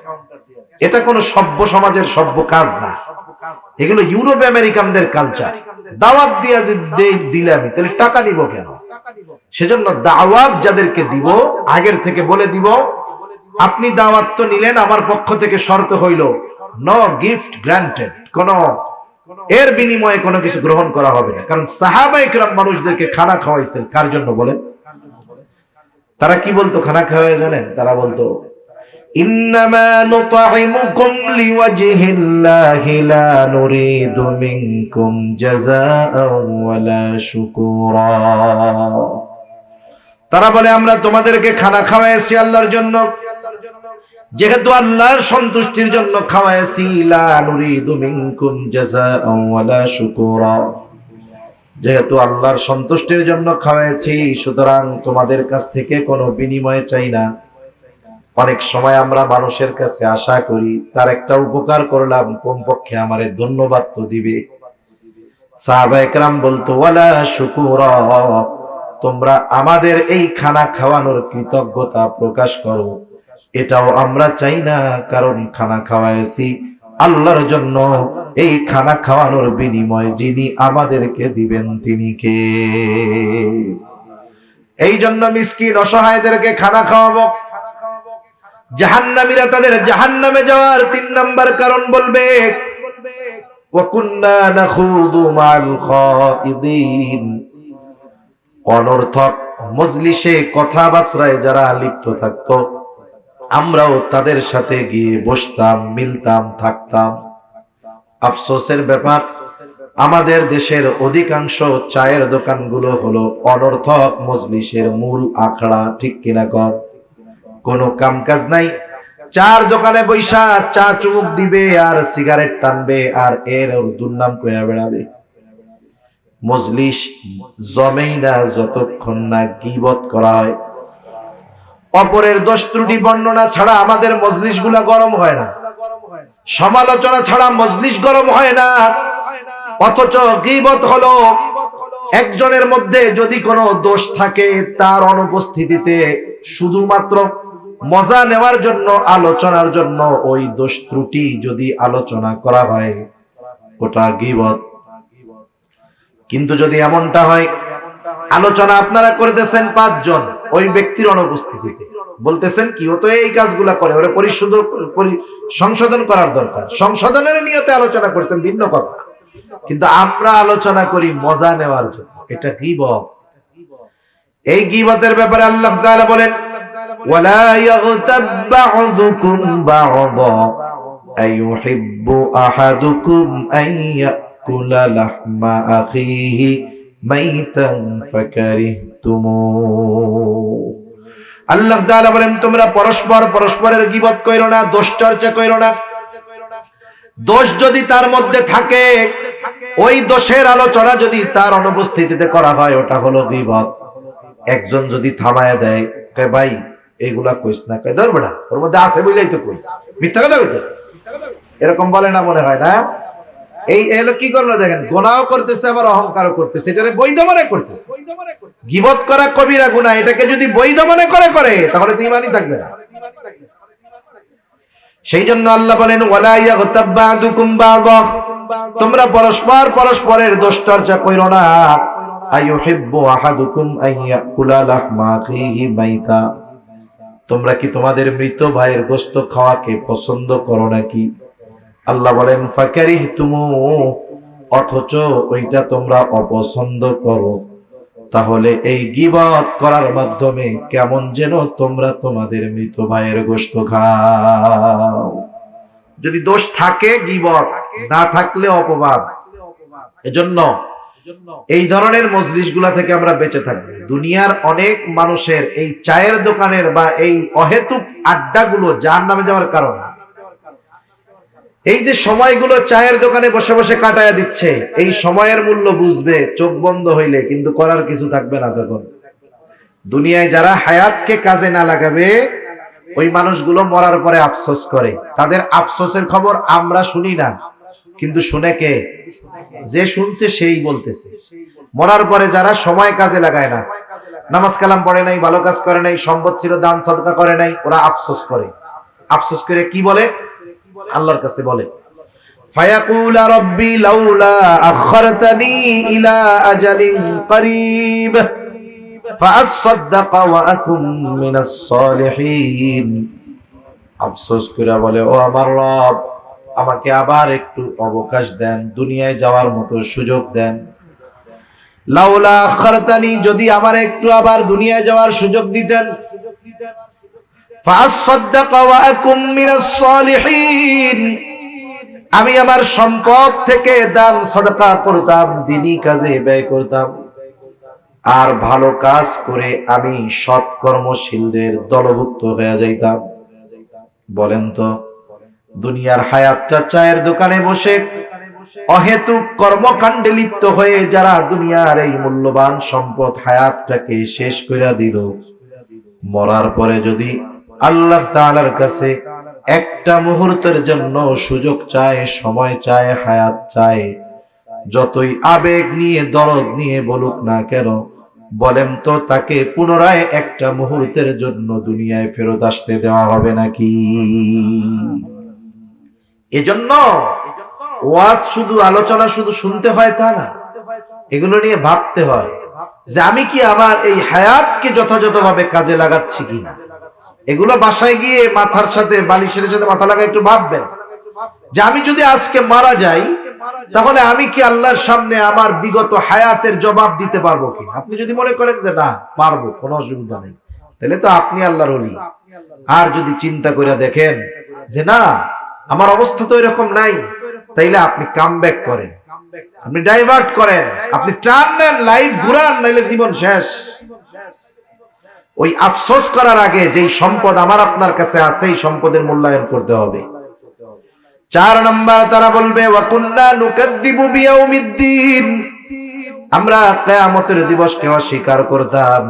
এটা কোনো সভ্য সমাজের সভ্য কাজ না, এগুলো ইউরোপ আমেরিকানদের কালচার। দাওয়াত দিয়া দিলে আমি তাহলে টাকা নিব কেন? সেজন্য দাওয়াত যাদেরকে দিব আগের থেকে বলে দিব, আপনি দাওয়াত তো নিলেন, আমার পক্ষ থেকে শর্ত হইল নো গিফট গ্রান্টেড, কোন এর বিনিময়ে কোনো কিছু গ্রহণ করা হবে না। কারণ সাহাবায়ে কেরাম মানুষদেরকে খানা খাওয়াইছেন কার জন্য বলেন? তারা কি বলতো খানা খাওয়ায় জানেন? তারা বলতো ইন্নামা নুতঈমুকুম লিওয়াজহিল্লাহি লা নুরিদু মিনকুম জাযাআন ওয়ালা শুকুরা। তারা বলে আমরা তোমাদেরকে খানা খাওয়াইছি আল্লাহর জন্য, যেহেতু আল্লাহর সন্তুষ্টির জন্য খাওয়াইছি, লা নুরিদু মিনকুম জাযাআন ওয়ালা শুকুরা, যেহেতু আল্লাহর সন্তুষ্টির জন্য খাওয়াইছি সুতরাং তোমাদের কাছ থেকে কোনো বিনিময় চাই না। অনেক সময় আমরা মানুষের কাছে আশা করি তার একটা উপকার করলাম, কমপক্ষে আমারে ধন্যবাদ তো দিবে। সাহাবায়ে কেরাম বলতো ওয়ালা শুকুরা, তোমরা আমাদের এই খানা খাওয়ানোর কৃতজ্ঞতা প্রকাশ করো, এটাও আমরা চাই না, কারণ খানা খাওয়াইছি আল্লাহর জন্য। এই খানা খাওয়ানোর বিনিময় যিনি আমাদেরকে দিবেন তিনি কে? এই জন্য মিসকিন অসহায়দেরকে খানা খাওয়াবো। জাহান্নামীরা তাদের জাহান্নামে যাওয়ার 3 নাম্বার কারণ বলবে ওয়া কুন্না নাখুদু মাল খাইদিন, অনর্থক মজলিসে কথাবার্তায় যারা লিপ্ত থাকতো আমরাও তাদের সাথে গিয়ে বসতাম, মিলতাম, থাকতাম। আফসোসের ব্যাপার, আমাদের দেশের অধিকাংশ চায়ের দোকানগুলো হলো অনর্থক মজলিসের মূল আখড়া। ঠিক কিনা কর? কোনো কাম কাজ নাই, চার দোকানে বৈশা চা চুমুক দিবে আর সিগারেট টানবে আর এর দুর্নাম কইয়া বেড়াবে। মজলিস জমেই না যতক্ষণ না গীবত করা হয়। অপরের দোষ ত্রুটি বর্ণনা ছাড়া আমাদের মজলিসগুলা গরম হয় না, সমালোচনা ছাড়া মজলিস গরম হয় না। অথচ গীবত হলো একজনের মধ্যে যদি কোনো দোষ থাকে তার অনুপস্থিতিতে শুধুমাত্র মজা নেওয়ার জন্য, আলোচনার জন্য ওই দোষ ত্রুটি যদি আলোচনা করা হয় ওটা গীবত। কিন্তু যদি এমনটা হয় আলোচনা আপনারা করতেছেন 5 জন, ওই ব্যক্তির অনুপস্থিতিতে বলতেছেন কি ও তো এই কাজগুলা করে, ওরে সংশোধন করার দরকার, সংশোধনের নিয়তে আলোচনা করছেন ভিন্ন কথা, কিন্তু আমরা আলোচনা করি মজা নেওয়ার জন্য, এটা গীবত। এই গীবতের ব্যাপারে আল্লাহ তাআলা বলেন ওয়ালা ইয়াগতাব বা'দুকুম বা'দা আইয়ুহিব্বু আহাদুকুম আন ইয়াকুলা লাহমা আখিহি মাইতান ফাকারিহতুমু। আল্লাহ তাআলা বলেন তোমরা পরস্পরের গীবত কইরো না, দোষ চর্চা কইরো না। দোষ যদি তার মধ্যে থাকে, ওই দোষের আলোচনা যদি তার অনুপস্থিতিতে করা হয়, ওটা হলো গীবত। একজন যদি থামায় দেয়, কয় ভাই এইগুলা কইস না, কয় ধর বেটা ওর মধ্যে আছে বলেই তো কই, মিথ্যা কথা কইতেছে, এরকম বলে না মনে হয় না? এই এলো কি করলো দেখেন, গুনাহও করতেছে আবার অহংকারও করতেছে, এটারে বৈধ মনে করতেছে। গীবত করা কবিরা গুনাহ, এটাকে যদি বৈধ মনে করে তাহলে তো ঈমানই থাকবে না। সেই জন্য আল্লাহ বলেন ওয়ালা ইয়াগতাব বা'দুকুম বা'দা, তোমরা পরস্পরের দোষ চর্চা কইরো না। আইয়ুহিব্বু আহাদুকুম আইয়াকুলা লাহমা আখিহি মাইতা, তোমরা কি তোমাদের মৃত ভাইয়ের গোশত খাওয়াকে পছন্দ করো নাকি? আল্লাহ বলেন ফাকারিহতুমু, অথচ ওইটা তোমরা অপছন্দ করো। তাহলে এই গীবত করার মাধ্যমে কেমন যেন তোমরা তোমাদের মৃত ভাইয়ের গোশত খাও। যদি দোষ থাকে গীবত, না থাকলে অপবাদ। এজন্য এই ধরনের মজলিসগুলা থেকে আমরা বেঁচে থাকবো। দুনিয়ার অনেক মানুষের এই চায়ের দোকানের বা এই অহেতুক আড্ডাগুলো জাহান্নামে যাওয়ার কারণ। এই যে সময়গুলো চায়ের দোকানে বসে বসে কাটায়া দিচ্ছে, এই সময়ের মূল্য বুঝবে চোখ বন্ধ হইলে, কিন্তু করার কিছু থাকবে না তখন। দুনিয়ায় যারা হায়াতকে কাজে না লাগাবে, ওই মানুষগুলো মরার পরে আফসোস করে। তাদের আফসোসের খবর আমরা শুনি না, কিন্তু শুনে কে? যে শুনছে সেই বলতেছে। মরার পরে যারা সময় কাজে লাগায় না, নামাজ কালাম পড়ে নাই, ভালো কাজ করে নাই, সম্পদ ছিল দান সাদকা করে নাই, ওরা আফসোস করে। আফসোস করে কি বলে? আল্লাহর কাছে বলে ফায়াকুলা রাব্বি লাউলা আখরতানি ইলা আজালিন করিব ফাআসাদদাকা ওয়া আকুম মিনাস সালিহিন। আফসোস করে বলে, ও আমার রব, আমাকে আবার একটু অবকাশ দেন, দুনিয়ায় যাওয়ার মতো সুযোগ দেন। লাউলা আখরতানি, যদি আমার একটু আবার দুনিয়ায় যাওয়ার সুযোগ দিতেন, ফাআসাদদাকা ওয়া আকুম মিনাস সালিহিন, আমি আমার সম্পদ থেকে দান সাদাকা করতাম, দ্বীনি কাজে ব্যয় করতাম, আর ভালো কাজ করে আমি সৎকর্মশীলদের দলভুক্ত হয়ে যাইতাম। বলেন তো, দুনিয়ার হায়াতটা চায়ের দোকানে বসে অহেতুক কর্মকাণ্ডে লিপ্ত হয়ে যারা দুনিয়ার এই মূল্যবান সম্পদ হায়াতটাকে শেষ করে দিল, মরার পরে যদি আল্লাহ তাআলার কাছে একটা মুহূর্তের জন্য সুযোগ চায়, সময় চায়, হায়াত চায়, যতই আবেগ নিয়ে দরদ নিয়ে বলুক না কেন, বলেন তো তাকে পুনরায় একটা মুহূর্তের জন্য দুনিয়ায় ফেরত আসতে দেওয়া হবে নাকি? এজন্য ওয়াজ শুধু আলোচনা শুধু শুনতে হয় তা না, এগুলো নিয়ে ভাবতে হয় যে আমি কি আমার এই হায়াতকে যথাযথভাবে কাজে লাগাচ্ছি কিনা। এগুলো বাসায় গিয়ে মাথার সাথে বালিশের সাথে মাথা লাগা একটু ভাববেন যে আমি যদি আজকে মারা যাই, তাহলে আমি কি আল্লাহর সামনে আমার বিগত হায়াতের জবাব দিতে পারবো কিনা। আপনি যদি মনে করেন যে না পারবো, কোনো অসুবিধা নেই, তাহলে তো আপনি আল্লাহর ওলি। আর যদি চিন্তা করে দেখেন যে না আমার অবস্থা তো এরকম নাই, তাইলে আপনি কামব্যাক করেন, আপনি ডাইভার্ট করেন, আপনি টার্ন নেন, লাইফ ঘুরান, নাইলে জীবন শেষ। ওই আফসোস করার আগে যেই সম্পদ আমার আপনার কাছে আছে, এই সম্পদের মূল্যায়ন করতে হবে। 4 নাম্বার তারা বলবে ওয়া কুন্না নুকাদ্দিবু বিয়াউমিদ্দিন, আমরা কিয়ামতের দিবসকে অস্বীকার করতাম।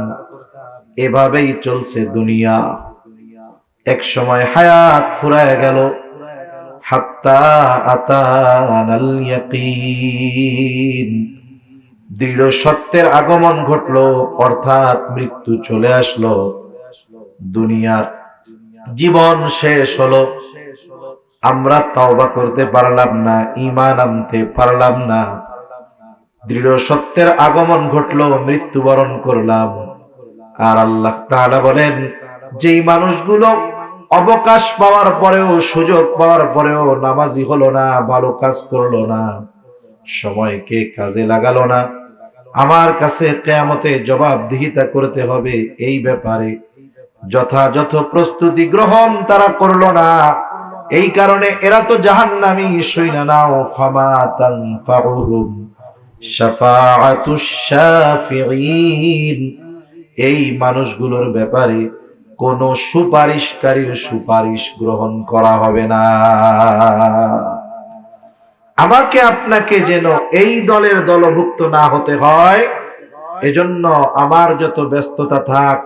এভাবেই চলছে দুনিয়া। এক সময় হায়াত ফুরায় গেল, হাত্তা আতানাল ইয়াকিন, দৃঢ় সত্যের আগমন ঘটলো, অর্থাৎ মৃত্যু চলে আসলো, দুনিয়ার জীবন শেষ হলো। আমরা তওবা করতে পারলাম না, ঈমান আনতে পারলাম না, দৃঢ় সত্যের আগমন ঘটলো, মৃত্যুবরণ করলাম। আর আল্লাহ তাআলা বলেন যেই মানুষগুলো অবকাশ পাওয়ার পরেও, সুযোগ পাওয়ার পরেও নামাজি হলো না, ভালো কাজ করলো না, সময়কে কাজে লাগালো না, আমার কাছে কিয়ামতে জবাবদিহিতা করতে হবে এই ব্যাপারে যথাযথ প্রস্তুতি গ্রহণ তারা করলো না। এই কারণে এরা তো জাহান্নামী। শুইনা নাও ফামা তানফাউহুম শাফাআতুশ শাফিঈন, এই মানুষগুলোর ব্যাপারে কোন সুপারিশকারীর সুপারিশ গ্রহণ করা হবে না। আমাকে আপনাকে যেন এই দলের দলভুক্ত না হতে হয়, এজন্য আমার যত ব্যস্ততা থাক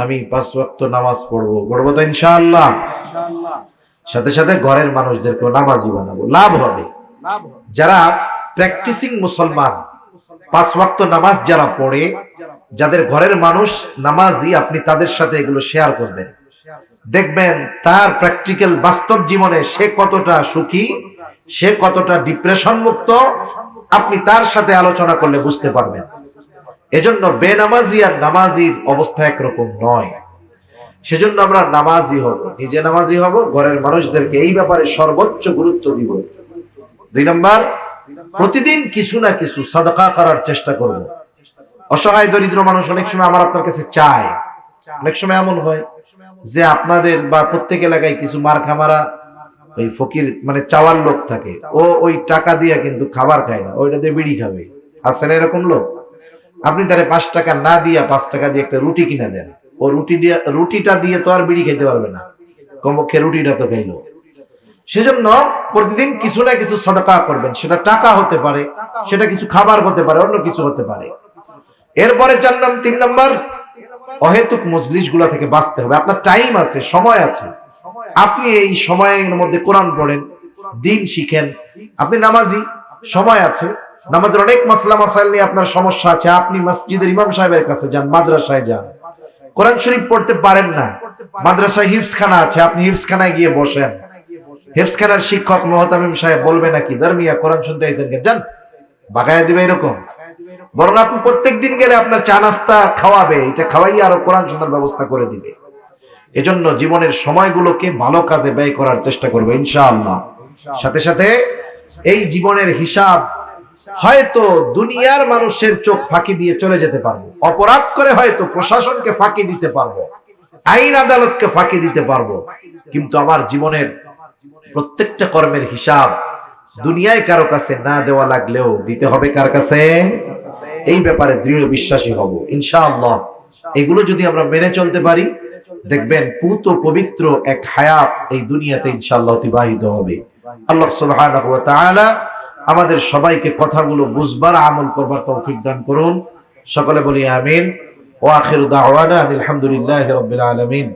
আমি 5 ওয়াক্ত নামাজ পড়বো তো ইনশাআল্লাহ। সাথে সাথে ঘরের মানুষদেরকে নামাজি বানাবো। লাভ হবে যারা প্র্যাকটিসিং মুসলমান, 5 ওয়াক্ত নামাজ যারা পড়ে, যাদের ঘরের মানুষ নামাজি, আপনি তাদের সাথে এগুলো শেয়ার করবেন। দেখবেন তার প্র্যাকটিক্যাল বাস্তব জীবনে সে কতটা সুখী, সে কতটা ডিপ্রেশন মুক্ত, আপনি তার সাথে আলোচনা করলে বুঝতে পারবেন। এজন্য বেনামাজি আর নামাজির অবস্থা একরকম নয়। সেজন্য আমরা নামাজি হব, নিজে নামাজি হব, ঘরের মানুষদেরকে এই ব্যাপারে সর্বোচ্চ গুরুত্ব দিব। 2 নম্বর, প্রতিদিন কিছু না কিছু সাদাকা করার চেষ্টা করব। অসহায় দরিদ্র মানুষ অনেক সময় আমার আপনার কাছে চায়। অনেক সময় এমন হয় যে আপনাদের বা প্রত্যেক এলাকায় কিছু মার্কা মারা ওই ফকির মানে চাওয়ার লোক থাকে, ও ওই টাকা দিয়ে কিন্তু খাবার খায় না, ওইটা দিয়ে বিড়ি খাবে। আছে না এরকম লোক? আপনি তারে 5 টাকা না দিয়ে 5 টাকা দিয়ে একটা রুটি কিনে দেন, ও রুটিটা দিয়ে তো আর বিড়ি খেতে পারবে না, কমপক্ষে রুটিটা তো খাইলো। সেজন্য প্রতিদিন কিছু না কিছু সাদাকা করবেন। সেটা টাকা হতে পারে, সেটা কিছু খাবার হতে পারে, অন্য কিছু হতে পারে। এরপরে 3 নম্বর, অহেতুক মজলিস গুলা থেকে বাঁচতে হবে। আপনার টাইম আছে, সময় আছে, আপনি এই সময়ের মধ্যে কোরআন পড়েন, দিন শিখেন। আপনি নামাজি, সময় আছে, নামাজের অনেক মাসলা মাসাইল নিয়ে আপনার সমস্যা আছে, আপনি মসজিদের ইমাম সাহেবের কাছে যান, মাদ্রাসায় যান। কোরআন শরীফ পড়তে পারেন না, মাদ্রাসায় হিফজখানা আছে, আপনি হিফজখানায় গিয়ে বসেন। হিফজখানার শিক্ষক মুহতামিম সাহেব বলবে নাকি দরমিয়া কোরআন শুনতে আইছেন কেন, যান বাগায় দিবে এরকম? বরং আপনি প্রত্যেকদিন গেলে আপনার চা নাস্তা খাওয়াবে, এটা খাওয়াই আরো কোরআন শোনার ব্যবস্থা করে দিবে। এজন্য জীবনের সময়গুলোকে ভালো কাজে ব্যয় করার চেষ্টা করবো ইনশাআল্লাহ। সাথে সাথে এই জীবনের হিসাব হয়তো দুনিয়ার মানুষের চোখ ফাঁকি দিয়ে চলে যেতে পারবো, অপরাধ করে হয়তো প্রশাসনকে ফাঁকি দিতে পারবো, আইন আদালতকে ফাঁকি দিতে পারবো, কিন্তু আমার জীবনের প্রত্যেকটা কর্মের হিসাব দুনিয়ায় কারো কাছে না দেওয়া লাগলেও দিতে হবে কার কাছে? এই ব্যাপারে দৃঢ় বিশ্বাসী হব ইনশাআল্লাহ। এগুলো যদি আমরা মেনে চলতে পারি, দেখবেন পুত পবিত্র এক হায়াত এই দুনিয়াতে ইনশাআল্লাহ অতিবাহিত হবে। আল্লাহ সুবহানাহু ওয়া তাআলা আমাদের সবাইকে কথাগুলো বুঝবার, আমল করবার তৌফিক দান করুন। সকলে বলি আমিন। ওয়া আখিরু দাওয়ানা আলহামদুলিল্লাহি রাব্বিল আলামিন।